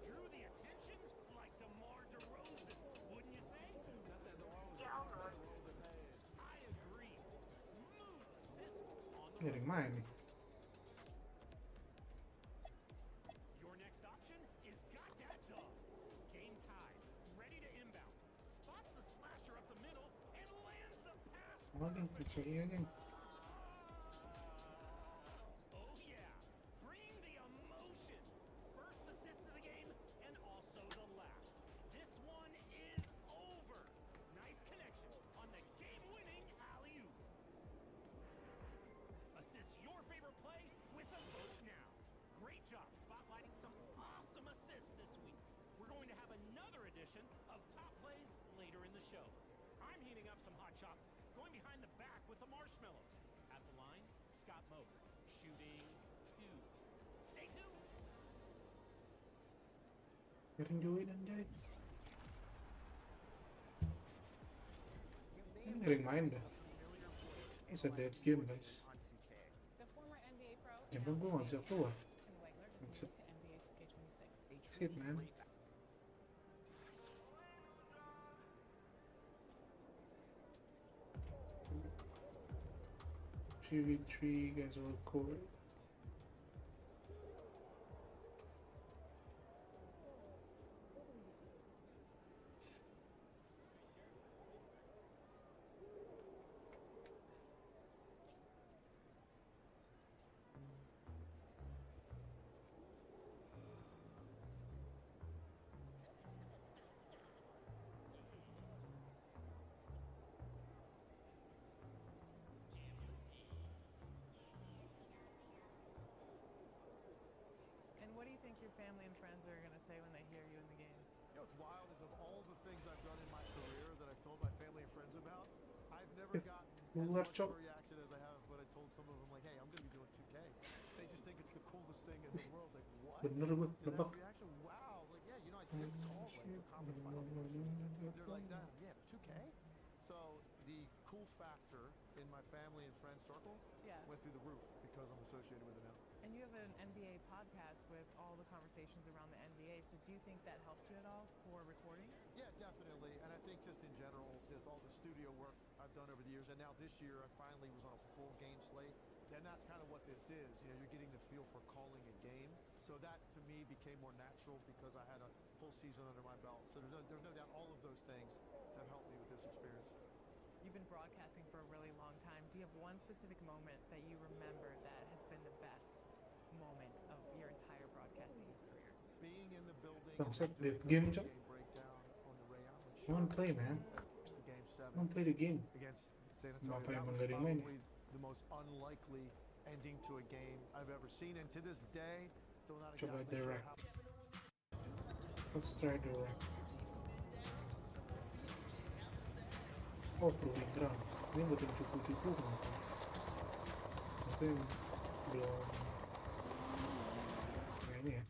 Drew the attention like DeMar DeRozan, wouldn't you say? I agree. Smooth assist on the Galing main nih. Your next option is got that dog. Game tied, ready to inbound. Spots the slasher up the middle and lands the pass. Oh, geng, percaya geng. Oh yeah, bring the emotion. First assist of the game and also the last. This one is over. Nice connection on the game-winning alley-oop. Assist your favorite play with a vote now. Great job spotlighting some awesome assists this week. We're going to have another edition of Top Plays later in the show. I'm heating up some hot chocolate, going behind the back with the marshmallows. At the line, Scott Moser, shooting 2. Stay tuned. Garing Joey dan Jay. Ini garing main dah. It's a dead game guys. The former NBA pro Game gue gak bisa keluar. Tim Wegler just Maksud. moved to NBA 2K26. Shit man. 3v3 guys will court. And what do you think your family and friends are going to say when they hear you in the game? You know, what's wild is of all the things I've done in my career that I've told my family and friends about, I've never gotten as much of a reaction as I have when I told some of them, like, hey, I'm going to be doing 2K. They just think it's the coolest thing in the world. Like, what? Bener gue, nebak. Reaction? Wow. Like, yeah, you know, I did call like the conference final games. They're like that. Yeah, 2K? So the cool factor in my family and friends circle went through the roof because I'm associated with it now. And you have an NBA podcast with all the conversations around the NBA, so do you think that helped you at all for recording? Yeah, definitely. And I think just in general, just all the studio work I've done over the years, and now this year I finally was on a full game slate. And that's kind of what this is. You know, you're getting the feel for calling a game. So that, to me, became more natural because I had a full season under my belt. So there's no doubt all of those things have helped me with this experience. You've been broadcasting for a really long time. Do you have one specific moment that you remember that has been the best moment of your entire broadcasting career? Being in the building. Bangsat, dead game Jok. I wanna play man. I wanna play the game. Against San Antonio. Apa yang That was garing main ya? probably the most unlikely ending to a game I've ever seen, and to this day, still not Coba exactly sure direct. how. Let's try direct. Oh, proving ground. Ini buat yang cupu-cupu kan? Maksudnya belum kayaknya ya.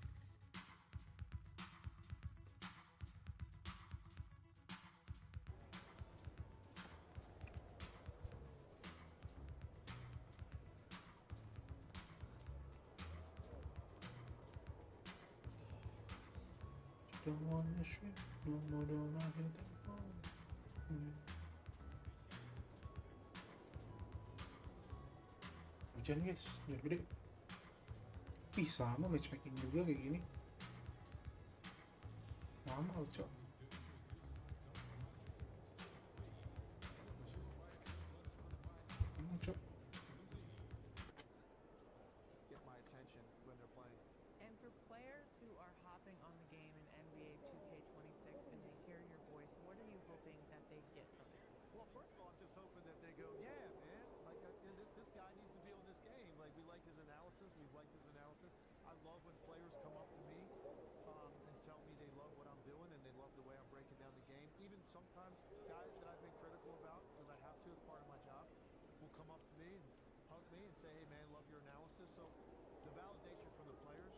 Don't wanna shrink, no more don't wanna hit the phone. Hujan guys, hujan gede. Ih, sama matchmaking juga kayak gini. Sama, cok. Cok. Get my attention when they're playing. And for players who are hopping on the game in NBA 2K26 and they hear your voice, what are you hoping that they get from it? Well, first of all, I'm just hoping that they go, yeah, man, like this guy needs to be on this game. Like, we like his analysis. We've liked his analysis. I love when players come up to me and tell me they love what I'm doing and they love the way I'm breaking down the game. Even sometimes guys that I've been critical about, because I have to as part of my job, will come up to me and hug me and say, hey, man, love your analysis. So the validation from the players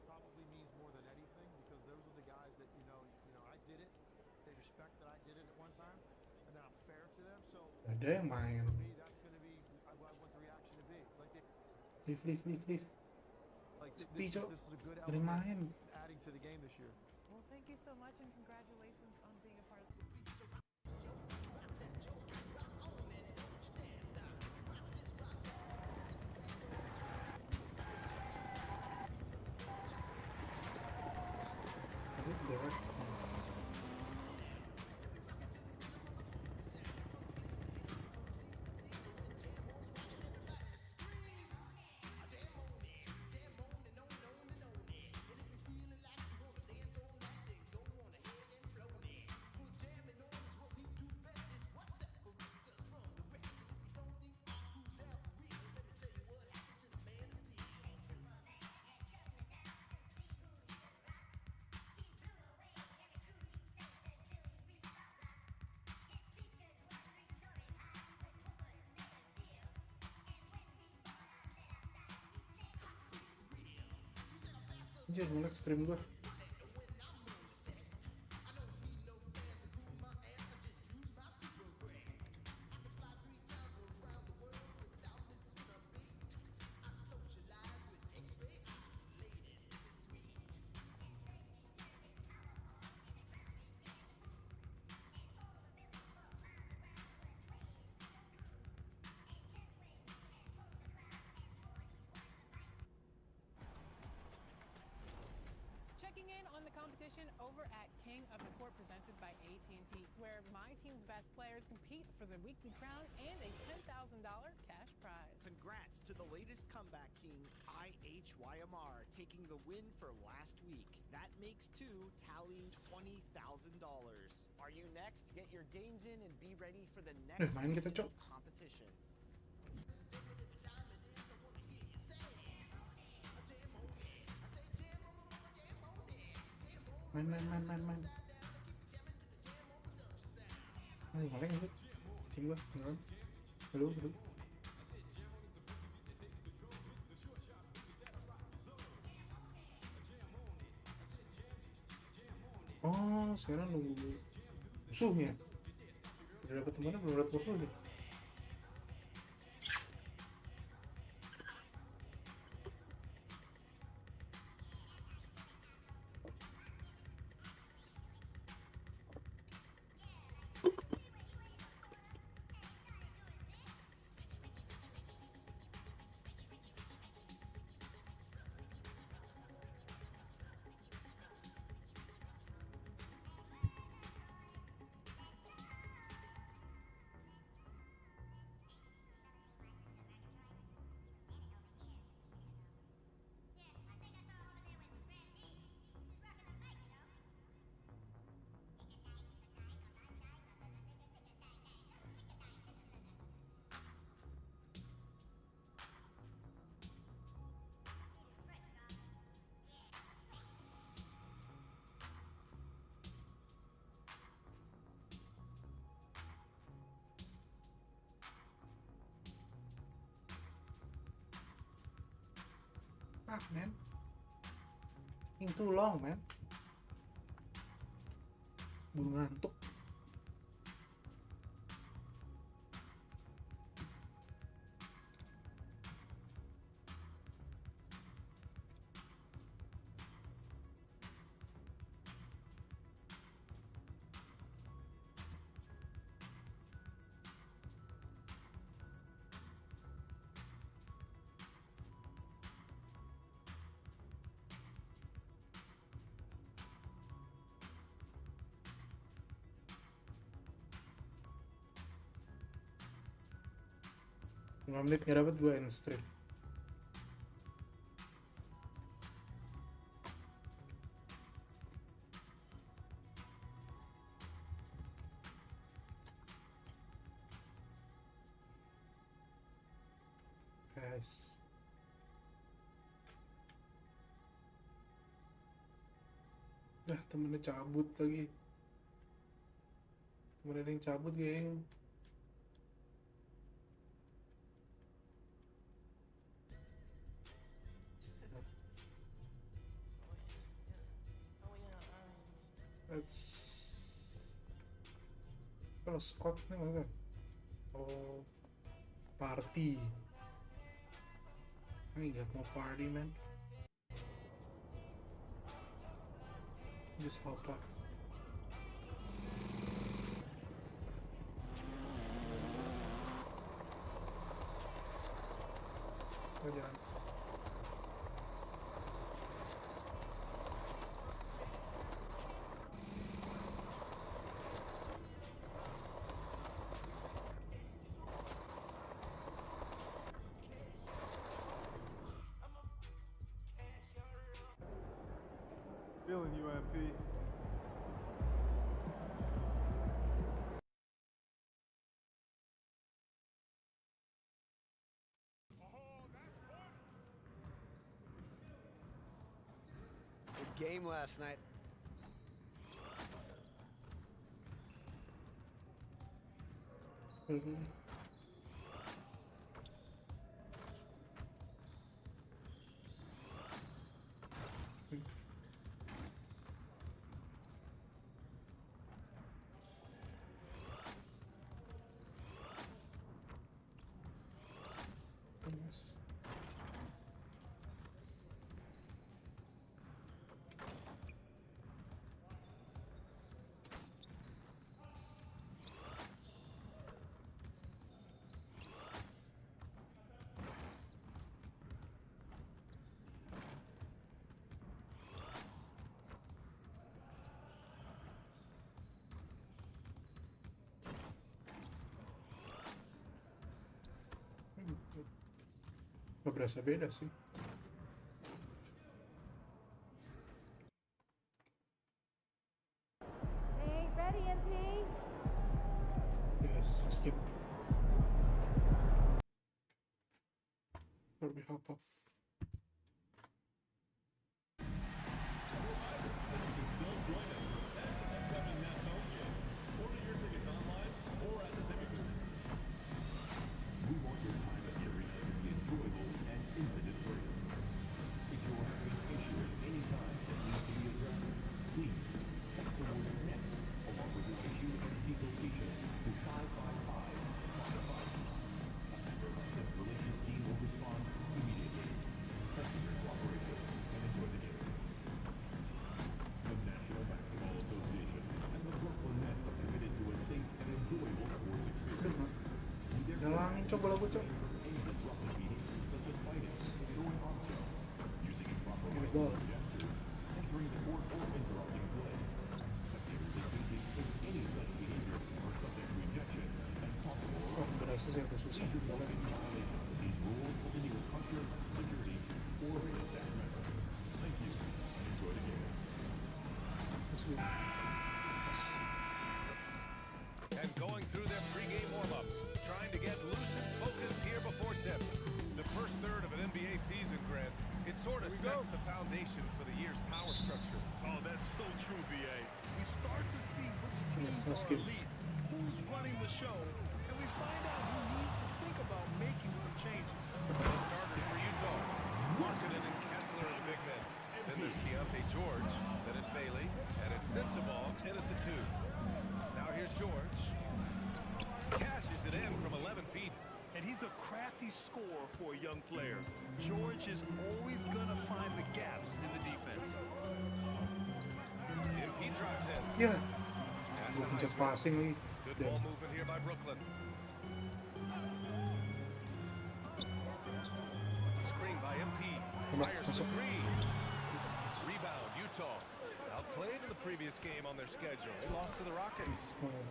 probably means more than anything, because those are the guys that, you know, I did it. They respect that I did it at one time, and that I'm fair to them. So Ada yang main. for me, that's going to be I want the reaction to be. Like Leave. Like Sepi, Cok. this is a good Ada yang main. element adding to the game this year. Well, thank you so much and congratulations on being a part of the... Is it there? Anjir, nge-lag stream gua. Checking in on the competition over at King of the Court presented by AT&T, where my team's best players compete for the weekly crown and a $10,000 cash prize. Congrats to the latest comeback king, IHYMR, taking the win for last week. That makes two, tallying $20,000. Are you next? Get your games in and be ready for the next Main kita, Cok. competition. Main. Ayo, nge-lag nih, stream gua. Jangan. Halo. Oh, sekarang nunggu musuhnya. Udah dapet temannya, belum dapet musuhnya. Man. Taking too long, man. Buru ngantuk. 5 menit nggak dapet gue end stream. Guys. Temennya cabut lagi. Temennya ada yang cabut, geng. Kalau squad nih mana? Oh, party. I got no party, man. Just hop up. Jalan. Feeling you, MP. Good game last night. Gak berasa beda sih. Hey, ready, MP? Yes, skip. Or we hop off. Jalangin coba lagu cok. Ini ball. Oh, berasa sih agak susah. And going through their pregame warm-ups, trying to get loose and focused here before tip. The first third of an NBA season, Grant, it sort of sets the foundation for the year's power structure. Oh, that's so true, BA. We start to see which teams are elite, who's running the show, and we find out who needs to think about making some changes. The starters for Utah, Markkanen and Kessler are the big men. Then there's Keontae George, then it's Bailey, and it's Sensabaugh in at the 2. Now here's George. Cashes it in from 11 feet. And he's a crafty scorer for a young player. George is always going to find the gaps in the defense. MP drives in. Yeah. Gue pencet passing lagi. Good ball movement here by Brooklyn. Screen by MP. Fires the 3. Rebound, Utah. Outplayed in the previous game on their schedule. They lost to the Rockets.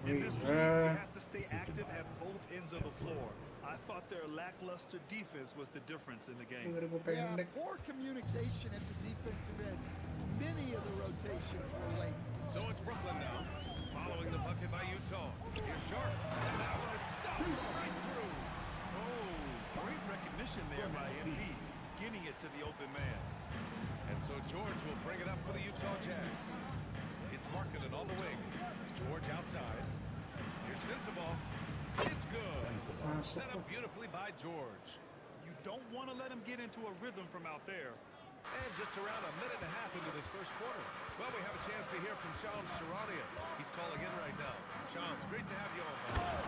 In this league, you have to stay active at both ends of the floor. I thought their lackluster defense was the difference in the game. Yeah, poor communication at the defensive end. Many of the rotations were late. So it's Brooklyn now, following the bucket by Utah. Here's Sharp, and that one is stopped right through. Oh, great recognition there by MP, getting it to the open man. And so George will bring it up for the Utah Jazz. It's Markkanen on the wing. George outside. Here's Sensabaugh. It's good. Set up beautifully by George. You don't want to let him get into a rhythm from out there. And just around a minute and a half into this first quarter. Well, we have a chance to hear from Shams Charania. He's calling in right now. Shams, great to have you on.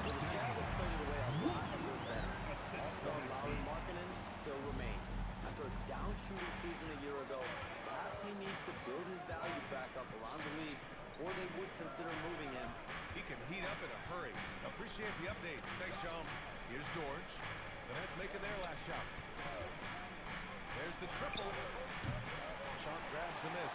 The Jazz have traded away a lot of good veterans. All-star Lauri Markkanen still remains. After a down shooting season a year ago, perhaps he needs to build his value back up around the league before they would consider moving him. He can heat up in a hurry. Appreciate the update. Thanks, Shams. Here's George. The Nets making their last shot. There's the triple. Shot grabs the miss.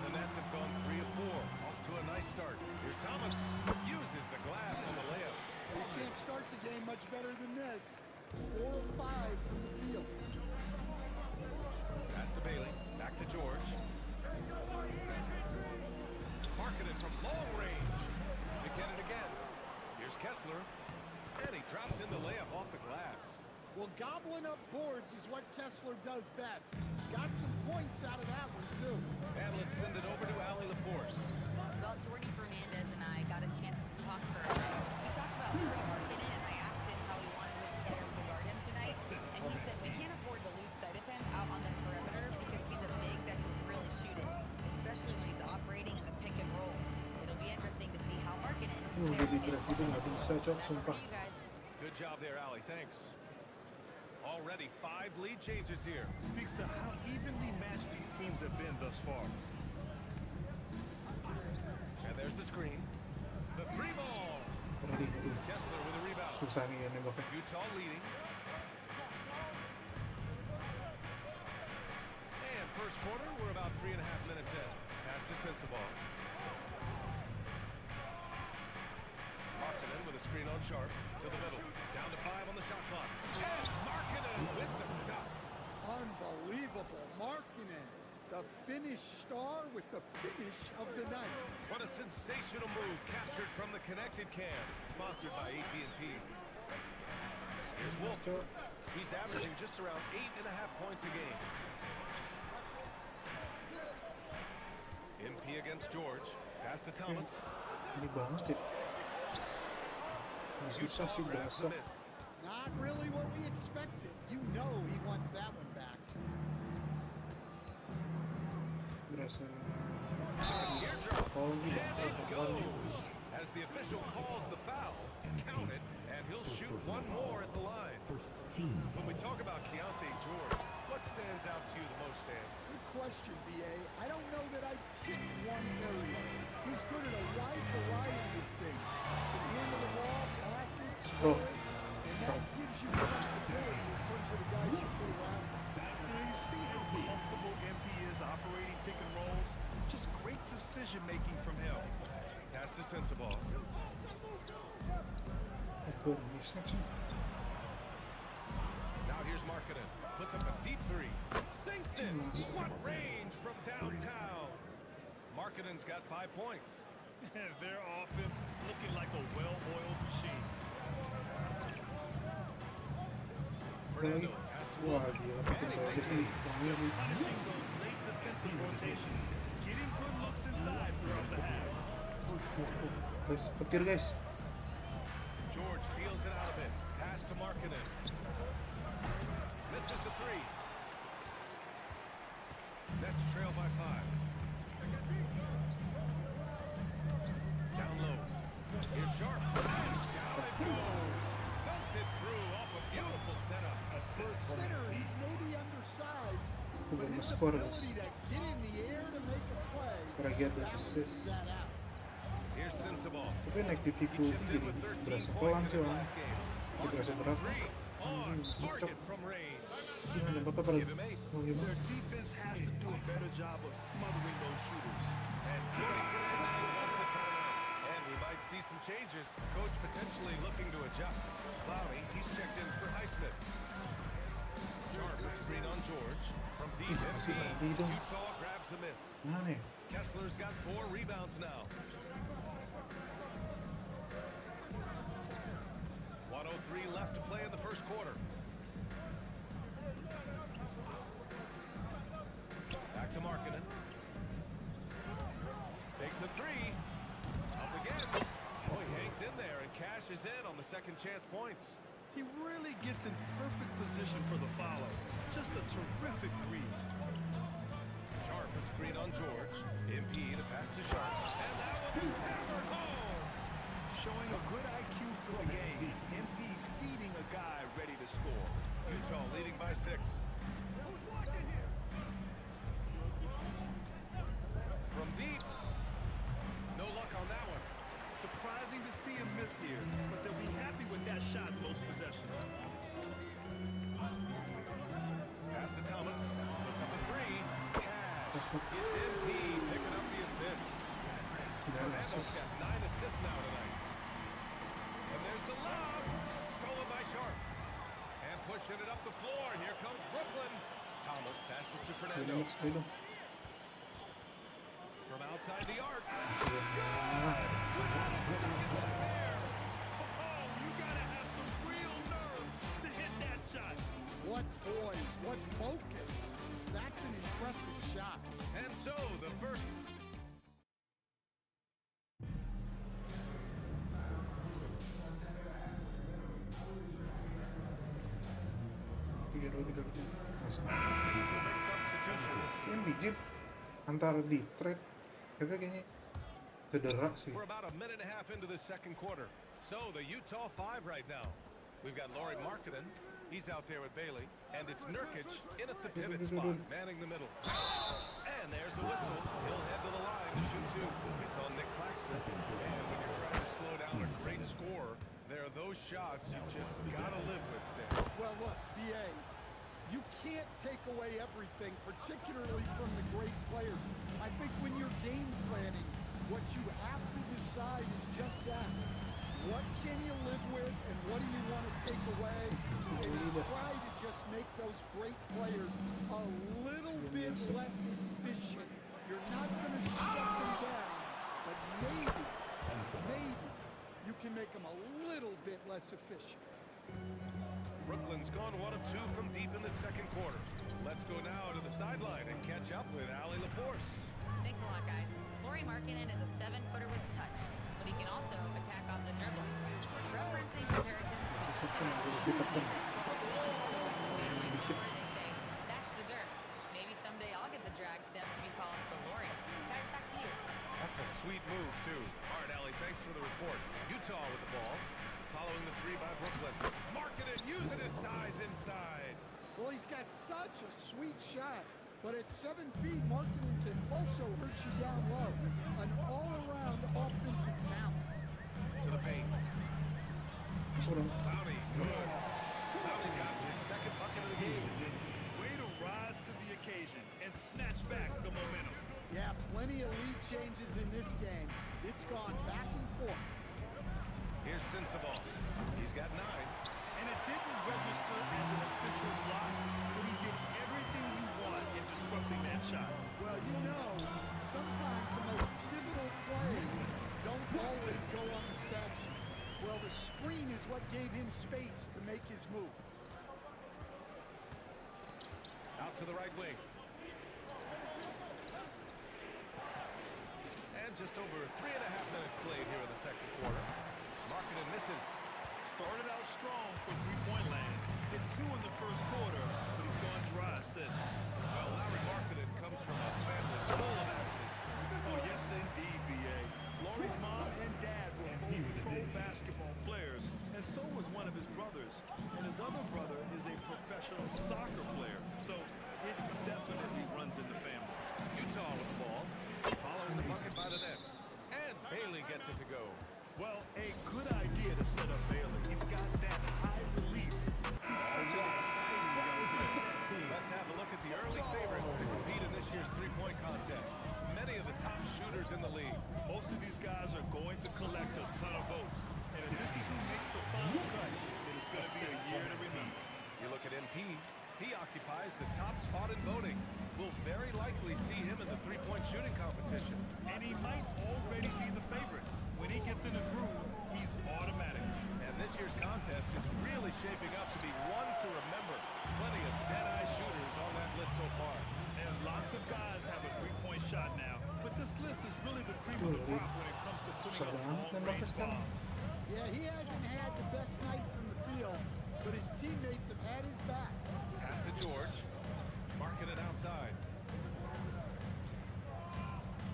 The Nets have gone 3 of 4. Off to a nice start. Here's Thomas. Uses the glass on the layup. You can't start the game much better than this. 4 of 5 from the field. Pass to Bailey. Back to George. Markkanen from long range. They get it again. Here's Kessler. And he drops in the layup off the glass. Well, gobbling up boards is what Kessler does best. Got some points out of that one, too. And let's send it over to Allie LaForce. Well, Jordy Fernandez and I got a chance to talk for a minute. We talked about Lauri Markkanen, and I asked him how he wanted his players to guard him tonight. And he said, we can't afford to lose sight of him out on the perimeter because he's a big that can really shoot it, especially when he's operating in the pick and roll. It'll be interesting to see how Markkanen Good job there, Allie. Thanks. Already 5 lead changes here. Speaks to how evenly matched these teams have been thus far. And there's the screen. The 3 ball. Kessler with a rebound. Susah nih ya nembaknya. Utah leading. And first quarter, we're about 3.5 minutes in. Pass to Sensabaugh. Markkanen with a screen on Sharp to the middle. Down to 5 on the shot clock. And Markkanen with the stuff. Unbelievable. Markkanen, the Finnish star with the finish of the night. What a sensational move captured from the connected cam. Sponsored by AT&T. Here's Wolf. He's averaging just around 8.5 points a game. MP against George. Pass to Thomas. Ini banget ya. Ini susah sih berasa. Not really what we expected. You know he wants that one back. Berasa. As the official calls the foul, count it, and he'll shoot one more at the line. When we talk about Keontae George, what stands out to you the most, Dan? Good question, B.A. I don't know that I'd pick one area. He's good at a wide variety of things. Can handle the ball, pass it, score it, and that gives you flexibility in terms of the guys you put around him. You see how comfortable MP is operating pick and rolls? Just great decision-making from him. Pass to Sensabaugh. Now here's Markkanen. Puts up a deep 3. Sinks it. What range from downtown. Markkanen's got 5 points. Their offense looking like a well-oiled machine. Fernando has to Wolf. Punishing those late defensive rotations. Getting good looks inside throughout the half. Guys, petir guys. George feels it out of it. Pass to Markkanen. Misses the 3. Nets trail by 5. Down low. Here's Sharp. Down it goes. Dunked it through off a beautiful setup. For a center, he's maybe undersized, but his score ability to get in the air to make a play, Para get that assist. that out. Here's Sensabaugh. Tapi naik difficulty jadi berasa pelan sih orang. Jadi berasa berat. Anjing, cocok. Gimana Bapak pada mau gimana? Their defense has to do a better job of smothering those shooters. And we might might see some changes. Coach potentially looking to adjust. Clowney, he's checked in for Highsmith. Sharp, screen on George. From deep, Utah grabs the miss. Mana ya? Kessler's got 4 rebounds now. 1:03 left to play in the first quarter. Back to Markkanen. Takes a 3. Up again. Oh, he hangs in there and cashes in on the second chance points. He really gets in perfect position for the follow. Just a terrific read. Sharp, a screen on George. MP, the pass to Sharp. And that one is hammered home. Showing a good IQ for the game. MP feeding a guy ready to score. Utah leading by 6. From deep. No luck on that one. Surprising to see him miss here, but they'll be happy with that shot most possessions. Pass to Thomas. Puts up a 3. Cash. It's MP picking up the assist. Fernando's got 9 assists now tonight. And there's the lob. Stolen by Sharp. And pushing it up the floor. Here comes Brooklyn. Thomas passes to Fernando. From outside the arc. Oh, you gotta have some real nerve to hit that shot. What poise, what focus. That's an impressive shot. And so the first... Kayaknya biji antara di trade tapi kayaknya cedera sih. We're about a minute and a half into the second quarter. So the Utah 5 right now. We've got Lauri Markkanen. He's out there with Bailey. And it's Nurkic in at the pivot spot, manning the middle. And there's a whistle. He'll head to the line to shoot 2. It's on Nick Claxton. And when you're trying to slow down a great scorer, there are those shots you just gotta live with, Stan. Well, look, BA, you can't take away everything, particularly from the great players. I think when you're game planning, what you have to decide is just that. What can you live with and what do you want to take away? And you try to just make those great players a little bit less efficient. You're not going to shut them down, but maybe you can make them a little bit less efficient. Brooklyn's gone 1 of 2 from deep in the second quarter. Let's go now to the sideline and catch up with Allie LaForce. Thanks a lot, guys. Lauri Markkanen is a 7-footer with touch, but he can also attack off the dribble. Referencing comparisons to the they say, that's the dirt. Maybe someday I'll get the drag step to be called the Lauri. Guys, back to you. That's a sweet move, too. All right, Allie, thanks for the report. Utah with the ball. Following the 3 by Brooklyn. Markkanen using his size inside. Well, he's got such a sweet shot, but at 7 feet, Markkanen can also hurt you down low. An all-around offensive talent. To the paint. Clowney, good. Clowney's got his second bucket of the game. Way to rise to the occasion and snatch back the momentum. Yeah, plenty of lead changes in this game. It's gone back and forth. Here's Sensabaugh. He's got 9. And it didn't register as an official block, but he did everything you want in disrupting that shot. Well, you know, sometimes the most pivotal plays don't always go on the stat sheet. Well, the screen is what gave him space to make his move. Out to the right wing. And just over 3.5 minutes played here in the second quarter. Markkanen misses. Started out strong for three-point land. Hit 2 in the first quarter, but he's gone dry since. Well, Lauri Markkanen comes from a family full of athletes. Oh, yes, indeed, B.A. Lauri's mom and dad were both pro basketball players, and so was one of his brothers. And his other brother is a professional soccer player, so it definitely runs in the family. Utah with the ball, following the bucket by the Nets. And Bailey gets it to go. Well, a good idea to set up Bailey. He's got that high release. He's such an exciting young player. Let's have a look at the early favorites to compete in this year's three-point contest. Many of the top shooters in the league. Most of these guys are going to collect a He occupies the top spot in voting. We'll very likely see him in the three-point shooting competition. And he might already be the favorite. When he gets in the groove, he's automatic. And this year's contest is really shaping up to be one to remember. Plenty of dead-eye shooters on that list so far. And lots of guys have a three-point shot now. But this list is really the cream of the crop when it comes to putting up long-range bombs. Yeah, he hasn't had the best night from the field, but his teammates have had his back. Pass to George. Marking it outside.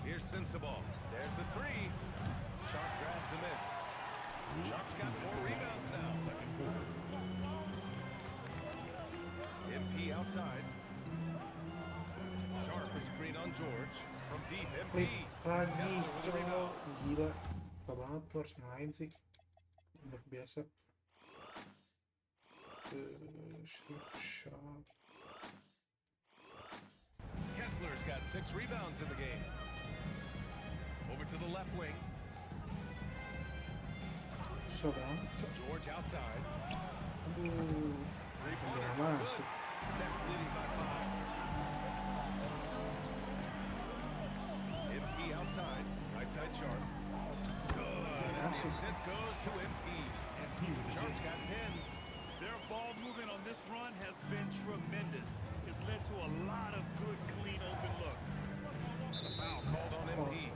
Here's Sensabaugh. There's the three. Sharp grabs the miss. Sharp's got 4 rebounds now. MP outside. Sharp a screen on George. From deep, MP. Lagi, cowok. Gila. Apa banget, lu harus nyalain sih. Udah biasa. Shot. Kessler's got 6 rebounds in the game. Over to the left wing. Susah banget, cok. George outside. Aduh. Udah masuk. That's leading by 5. MP outside. Right side Sharp. Good. And the assist goes to MP. Sharp's got 10. Their ball movement on this run has been tremendous. It's led to a lot of good, clean, open looks. And a foul called on MP.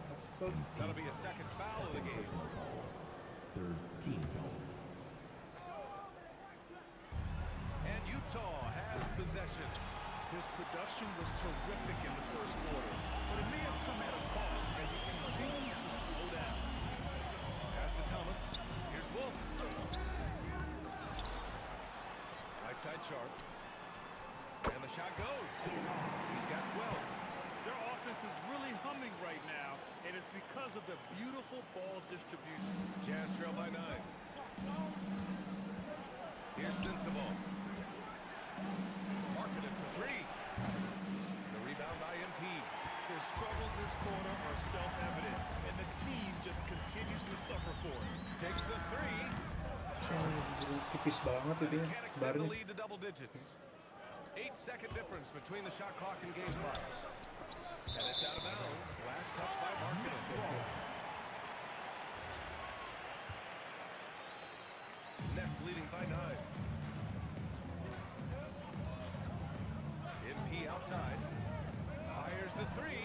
That'll be a second foul of the game. Third team foul. And Utah has possession. His production was terrific in the first quarter, but it may have come at a cost as he continues to slow down. Pass to Thomas. Here's Wolf. Right side Sharp. And the shot goes. He's got 12. Their offense is really humming right now, and it's because of the beautiful ball distribution. Jazz trail by 9. Here's Sensabaugh. Marketed for 3. The rebound by MP. Their struggles this quarter are self-evident, and the team just continues to suffer for it. Takes the 3. Tipis banget itu ya, barnya. 8-second difference between the shot clock and game clock. And it's out of bounds. Last touch by Markkanen. Nets leading by 9. MP outside. Fires the 3.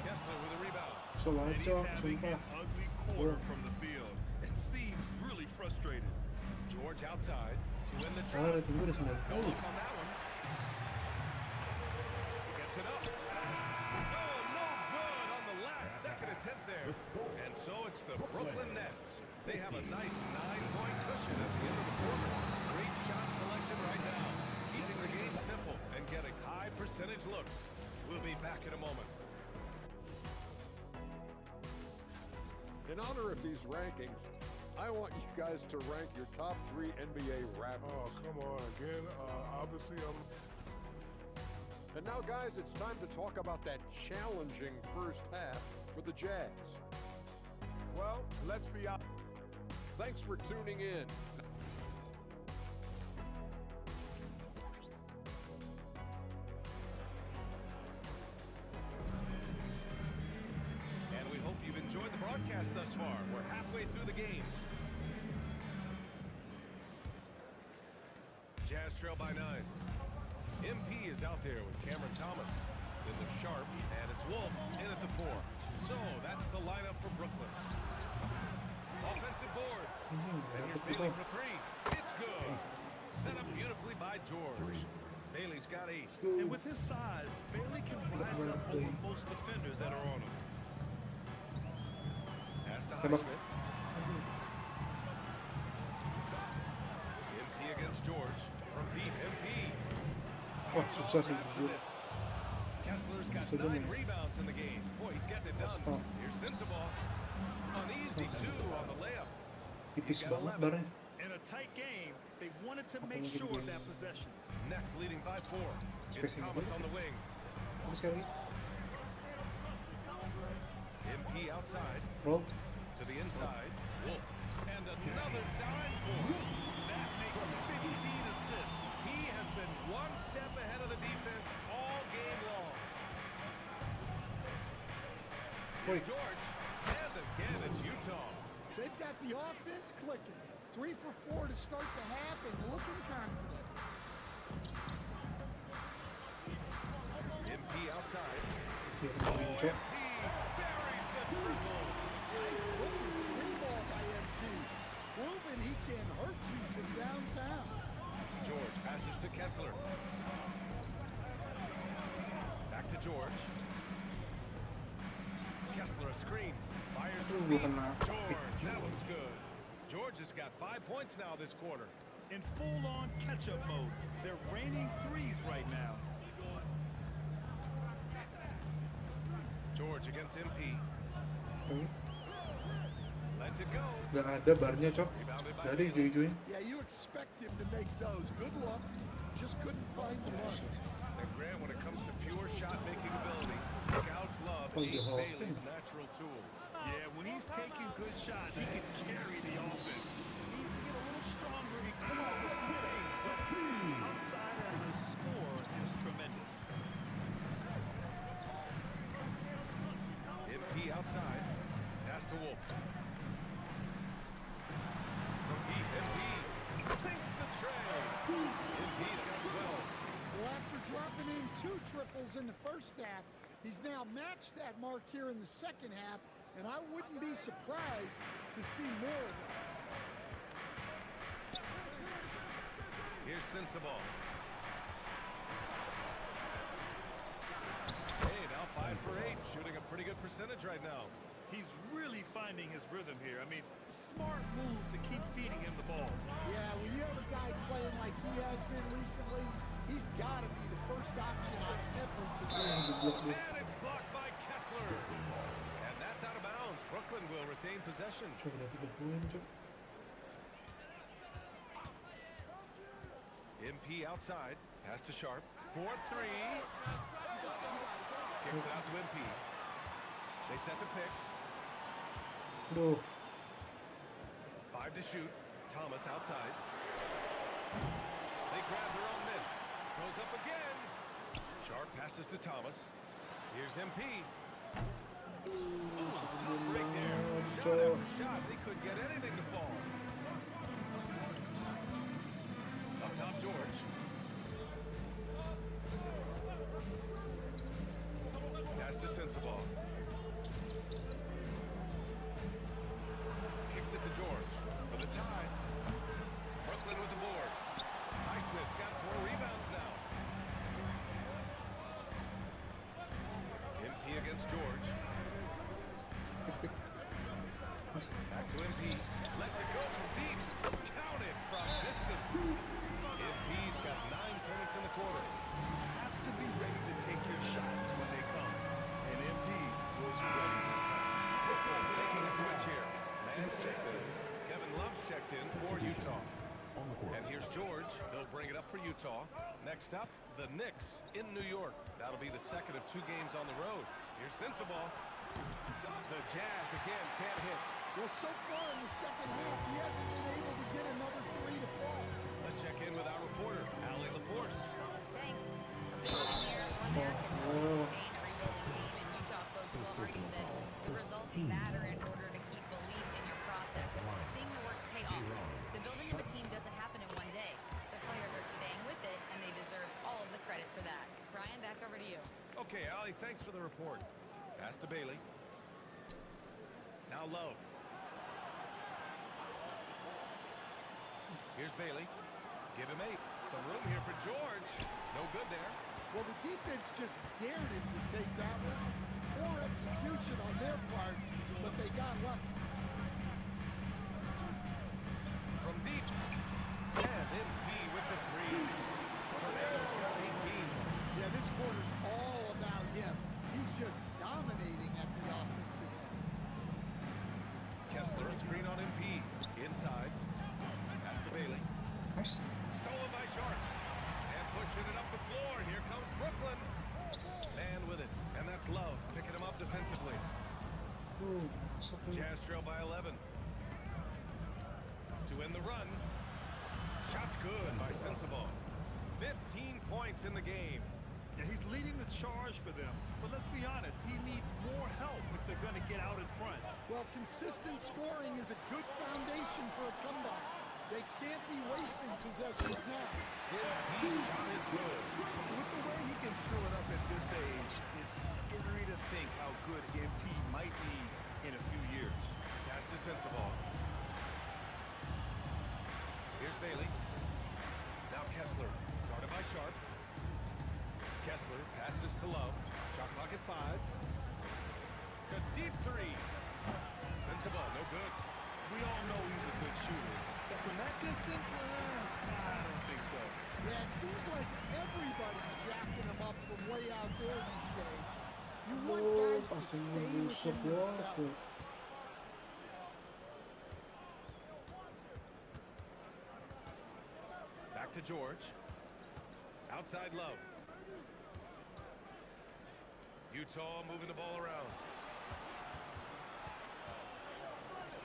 Kessler with a rebound. So lancar, sumpah. Ugly quarter from the field. It seems really frustrated. George outside to win the Ah, rating gue udah 90. No look on that one. Gets it up. Oh, no good on the last second attempt there. And so it's the Brooklyn Nets. They have a nice 9-point cushion at the end of the quarter. Great shot selection right now. Keeping the game simple and getting high percentage looks. We'll be back in a moment. In honor of these rankings, I want you guys to rank your top 3 NBA Raptors. Oh, come on again. Obviously, And now, guys, it's time to talk about that challenging first half for the Jazz. Well, let's be honest. Thanks for tuning in. And we hope you've enjoyed the broadcast thus far. We're halfway through the game. Jazz trail by 9. MP is out there with Cameron Thomas. Then there's Sharp, and it's Wolf in at the 4. So that's the lineup for Brooklyn. Offensive board. And here's Bailey for 3. It's good. Set up beautifully by George. Bailey's got 8. And with his size, Bailey can rise up over most defenders that are on him. Pass to Highsmith. MP against George. From deep, MP. Wah, susah sih. Kessler's got 9 rebounds in the game. Boy, he's getting it done. Here's Sensabaugh. An easy 2 on the layup. Tipis banget barnya. In a tight game, they wanted to make sure of that possession. Next leading by 4. It's Thomas on the wing. Terus sekali lagi. MP outside. Roll. To the inside. Wolf. And another dime for him. That makes 15 assists. He has been step ahead of the defense all game long. Here's George. And again, it's Utah. They've got the offense clicking. 3 for 4 to start the half and looking confident. MP outside. Biarin Cok. Buries the triple. Nice looking three ball by MP. Proving he can hurt you from downtown. George passes to Kessler. Back to George. Kessler a screen. Fires from deep. George, that one's good. George has got 5 points now this quarter. In full-on catch-up mode. They're raining threes right now. George against MP. Lets it go. Gak ada barnya, Cok. Dari Joy-Joy. Yeah, you expect him to make those. Good luck. Just couldn't find the mark. And Grant, when it comes to pure shot-making ability, scouts love Ace Bailey's natural tools. Yeah, when he's taking good shots, he can carry the offense. He needs to get a little stronger and come up with things, but his upside as a scorer is tremendous. MP outside. Pass to Wolf. From deep, MP sinks the tray. MP's got 12. Well, after dropping in 2 triples in the first half, he's now matched that mark here in the second half, and I wouldn't be surprised to see more of those. Here's Sensabaugh. Hey, now 5 for 8, shooting a pretty good percentage right now. He's really finding his rhythm here. I mean, smart move to keep feeding him the ball. Yeah, when you have a guy playing like he has been recently, he's got to be the first option on every position. And it's blocked by Kessler. And that's out of bounds. Brooklyn will retain possession. Cok, udah 3 poin, Cok. MP outside. Pass to Sharp. 4-3. Kicks it out to MP. They set the pick. Aduh. 5 to shoot. Thomas outside. They grab their own miss. Goes up again. Sharp passes to Thomas. Here's MP. Ooh, top break there. Shot after shot. They couldn't get anything to fall. Up top, George. Pass to Sensabaugh. Kicks it to George for the tie. Brooklyn with the board. Highsmith's got 4 rebounds now. MP against George. Back to MP. Lets it go from deep. Counted from distance. MP's got 9 points in the quarter. You have to be ready to take your shots when they come. And MP was ready this time. Brooklyn making a switch here. Mann's checked in. Kevin Love's checked in for Utah. And here's George. He'll bring it up for Utah. Next up, the Knicks in New York. That'll be the second of 2 games on the road. Here's Sensabaugh. The Jazz again can't hit. Well, so far in the second half, he hasn't been able to get another 3 to fall. Let's check in with our reporter, Allie LaForce. Thanks. A big win here. One there can really sustain a rebuilding team, and Utah coach Will Hardy said the results matter in order to keep belief in your process and seeing the work pay off. The building of a team doesn't happen in one day. The players are staying with it, and they deserve all of the credit for that. Brian, back over to you. Okay, Allie, thanks for the report. Pass to Bailey. Now Love. Here's Bailey. Give him 8. Some room here for George. No good there. Well, the defense just dared him to take that one. Poor execution on their part, but they got lucky. From deep. And MP with the 3. Fernando's got 18. Yeah, this quarter's all about him. He's just dominating at the offensive end. Kessler, a screen on MP. Inside. Pass to Bailey. Nice. Stolen by Sharp. And pushing it up the floor. Here comes Brooklyn. Man with it. And that's Love picking him up defensively. Jazz trail by 11. To end the run. Shot's good by Sensabaugh. 15 points in the game. Yeah, he's leading the charge for them. But let's be honest, he needs more help if they're going to get out in front. Well, consistent scoring is a good foundation for a comeback. They can't be wasting possessions now. His shot is good. With the way he can fill it up at this age, it's scary to think how good MP might be in a few years. Pass to Sensabaugh. Here's Bailey. Now Kessler, guarded by Sharp. Kessler passes to Love. Shot clock at 5. A deep three. Sensabaugh, no good. We all know he's a good shooter. But from that distance, I don't think so. Yeah, it seems like everybody's jacking him up from way out there these days. You want guys to stay within themselves. Back to George. Outside Love. Utah moving the ball around.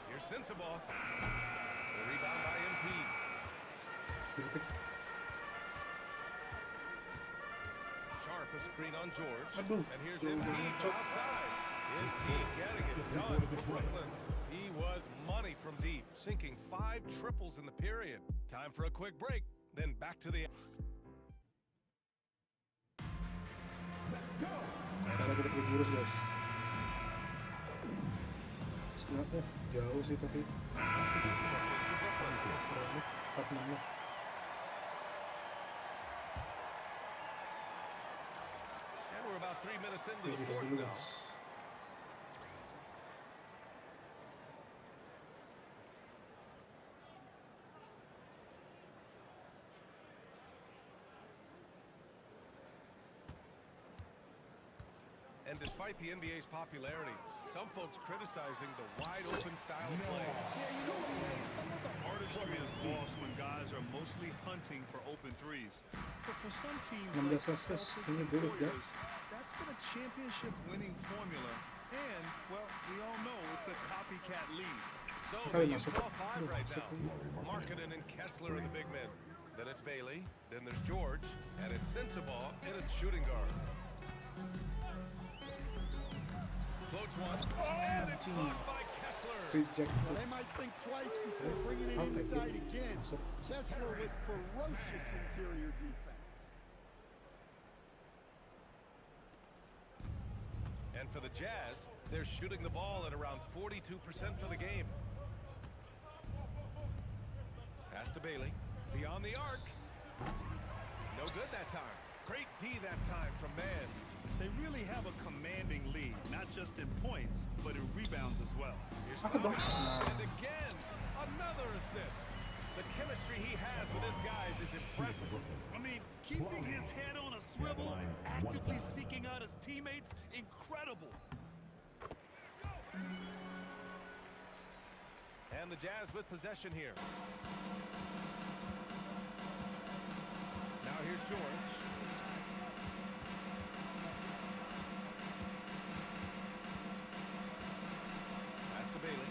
Here's Sensabaugh. The rebound by MP. Sharp a screen on George. And here's MP from outside. MP getting it done for Brooklyn. He was money from deep, sinking 5 triples in the period. Time for a quick break, then back to the... Sekarang kita pergi lurus guys. Sebenarnya jauh sih tapi 4 menit. And we're about 3 minutes into the fourth now. And despite the NBA's popularity, some folks criticizing the wide-open style of play. Yeah, you know what? Some of the artistry is lost when guys are mostly hunting for open threes. But for some teams like the Celtics and Warriors, that's been a championship-winning formula. And, well, we all know it's a copycat league. So the Utah 5 right now. Markkanen and Kessler are the big men. Then it's Bailey. Then there's George. And it's Sensabaugh in its shooting guard. Floats one, and it's blocked by Kessler. Well, they might think twice before bringing it inside again. Kessler with ferocious interior defense. And for the Jazz, they're shooting the ball at around 42% for the game. Pass to Bailey, beyond the arc. No good that time. Great D that time from Mann. They really have a commanding lead, not just in points, but in rebounds as well. And again, another assist. The chemistry he has with his guys is impressive. I mean, keeping his head on a swivel, actively seeking out his teammates, incredible. And the Jazz with possession here. Now here's George. Bailey.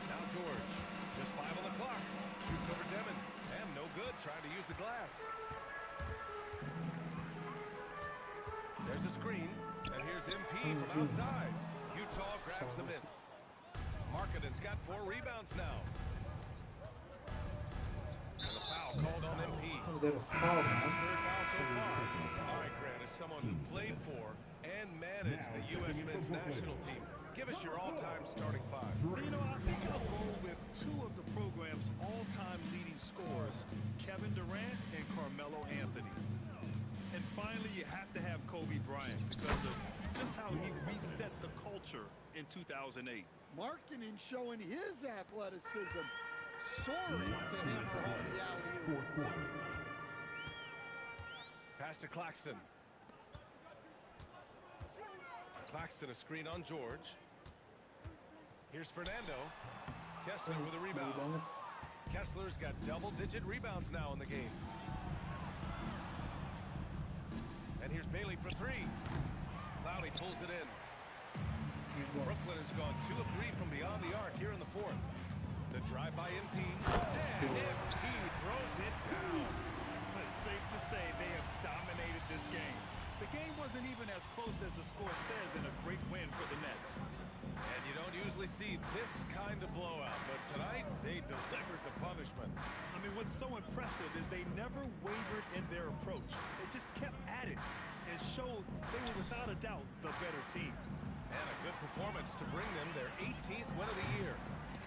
Now George, just 5 on the clock. Shoots over Demon, and no good, trying to use the glass. There's a screen, and here's MP from outside. Utah grabs the miss. Markkanen's got 4 rebounds now. And the foul called on MP. Was there a foul? Third foul so far. All right, Grant, as someone who played for and managed the U.S. men's national team, give us your all-time starting 5. You know, I think I'll go with 2 of the program's all-time leading scorers, Kevin Durant and Carmelo Anthony. And finally, you have to have Kobe Bryant because of just how he reset the culture in 2008. Markkanen showing his athleticism, soaring to hammer home the alley-oop. Pass to Claxton. Claxton a screen on George. Here's Fernando. Kessler with a rebound. Kessler's got double-digit rebounds now in the game. And here's Bailey for 3. Cloudy pulls it in. Brooklyn has gone 2 of 3 from beyond the arc here in the 4th. The drive by MP. And MP throws it down. It's safe to The game wasn't even as close as the score says in a great win for the Nets. And you don't usually see this kind of blowout, but tonight they delivered the punishment. I mean, what's so impressive is they never wavered in their approach. They just kept at it and showed they were without a doubt the better team. And a good performance to bring them their 18th win of the year.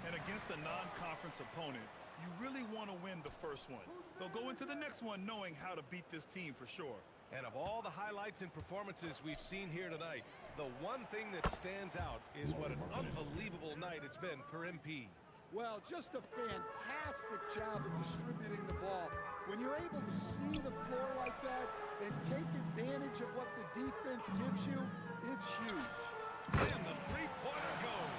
And against a non-conference opponent, you really want to win the first one. They'll go into the next one knowing how to beat this team for sure. And of all the highlights and performances we've seen here tonight, the one thing that stands out is what an unbelievable night it's been for MP. Well, just a fantastic job of distributing the ball. When you're able to see the floor like that and take advantage of what the defense gives you, it's huge. And the three-pointer goes.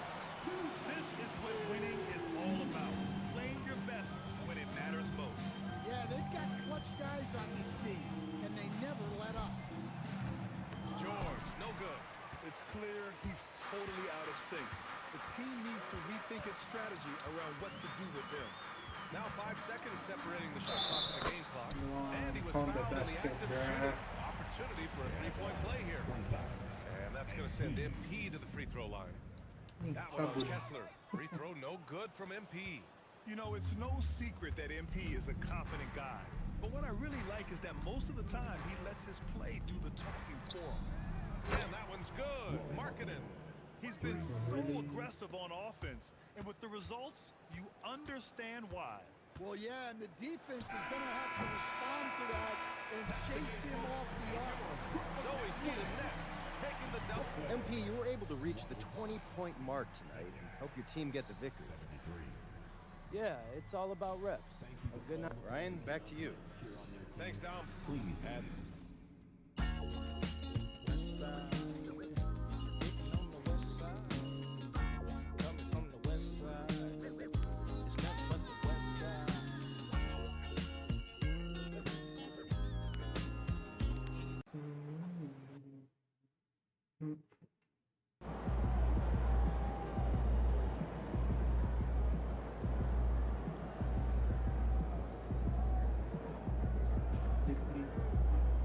This is what winning is all about. Playing your best when it matters most. Yeah, they've got clutch guys on this team, and they never let up. George, no good. It's clear he's totally out of sync. The team needs to rethink its strategy around what to do with him. Now 5 seconds separating the shot clock and the game clock. And he was Count fouled the in the basket, act of bruh. shooting. Opportunity for a three-point play here. And that's going to send MP to the free throw line. That one on Kessler. Free throw no good from MP. You know, it's no secret that MP is a confident guy. But what I really like is that most of the time he lets his play do the talking for him. And that one's good. Marketing. He's been so aggressive on offense. And with the results, you understand why. Well, yeah, and the defense is going to have to respond to that and chase him off the arc. So we see the Nets taking the double. MP, you were able to reach the 20-point mark tonight and help your team get the victory. Yeah, it's all about reps. A good night. Ryan, back to you. Thanks, Dom. Please. And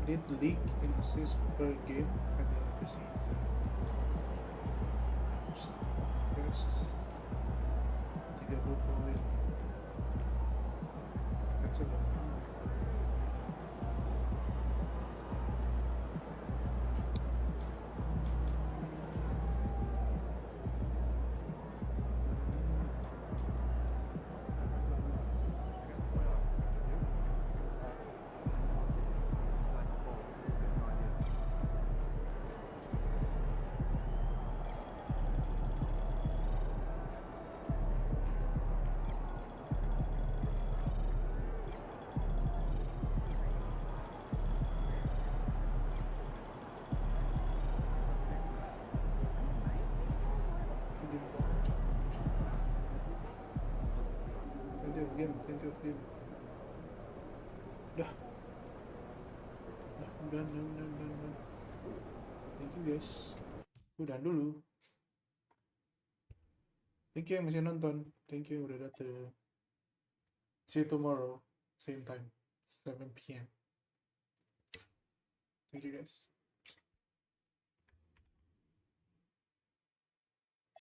lead league in assists per game at the end of the season. First, 30 poin. That's a lot. Plenty of game. Udah. Done. Thank you guys. Udah dulu. Thank you yang masih nonton. Thank you udah datang. See you tomorrow, same time, 7 p.m. Thank you guys.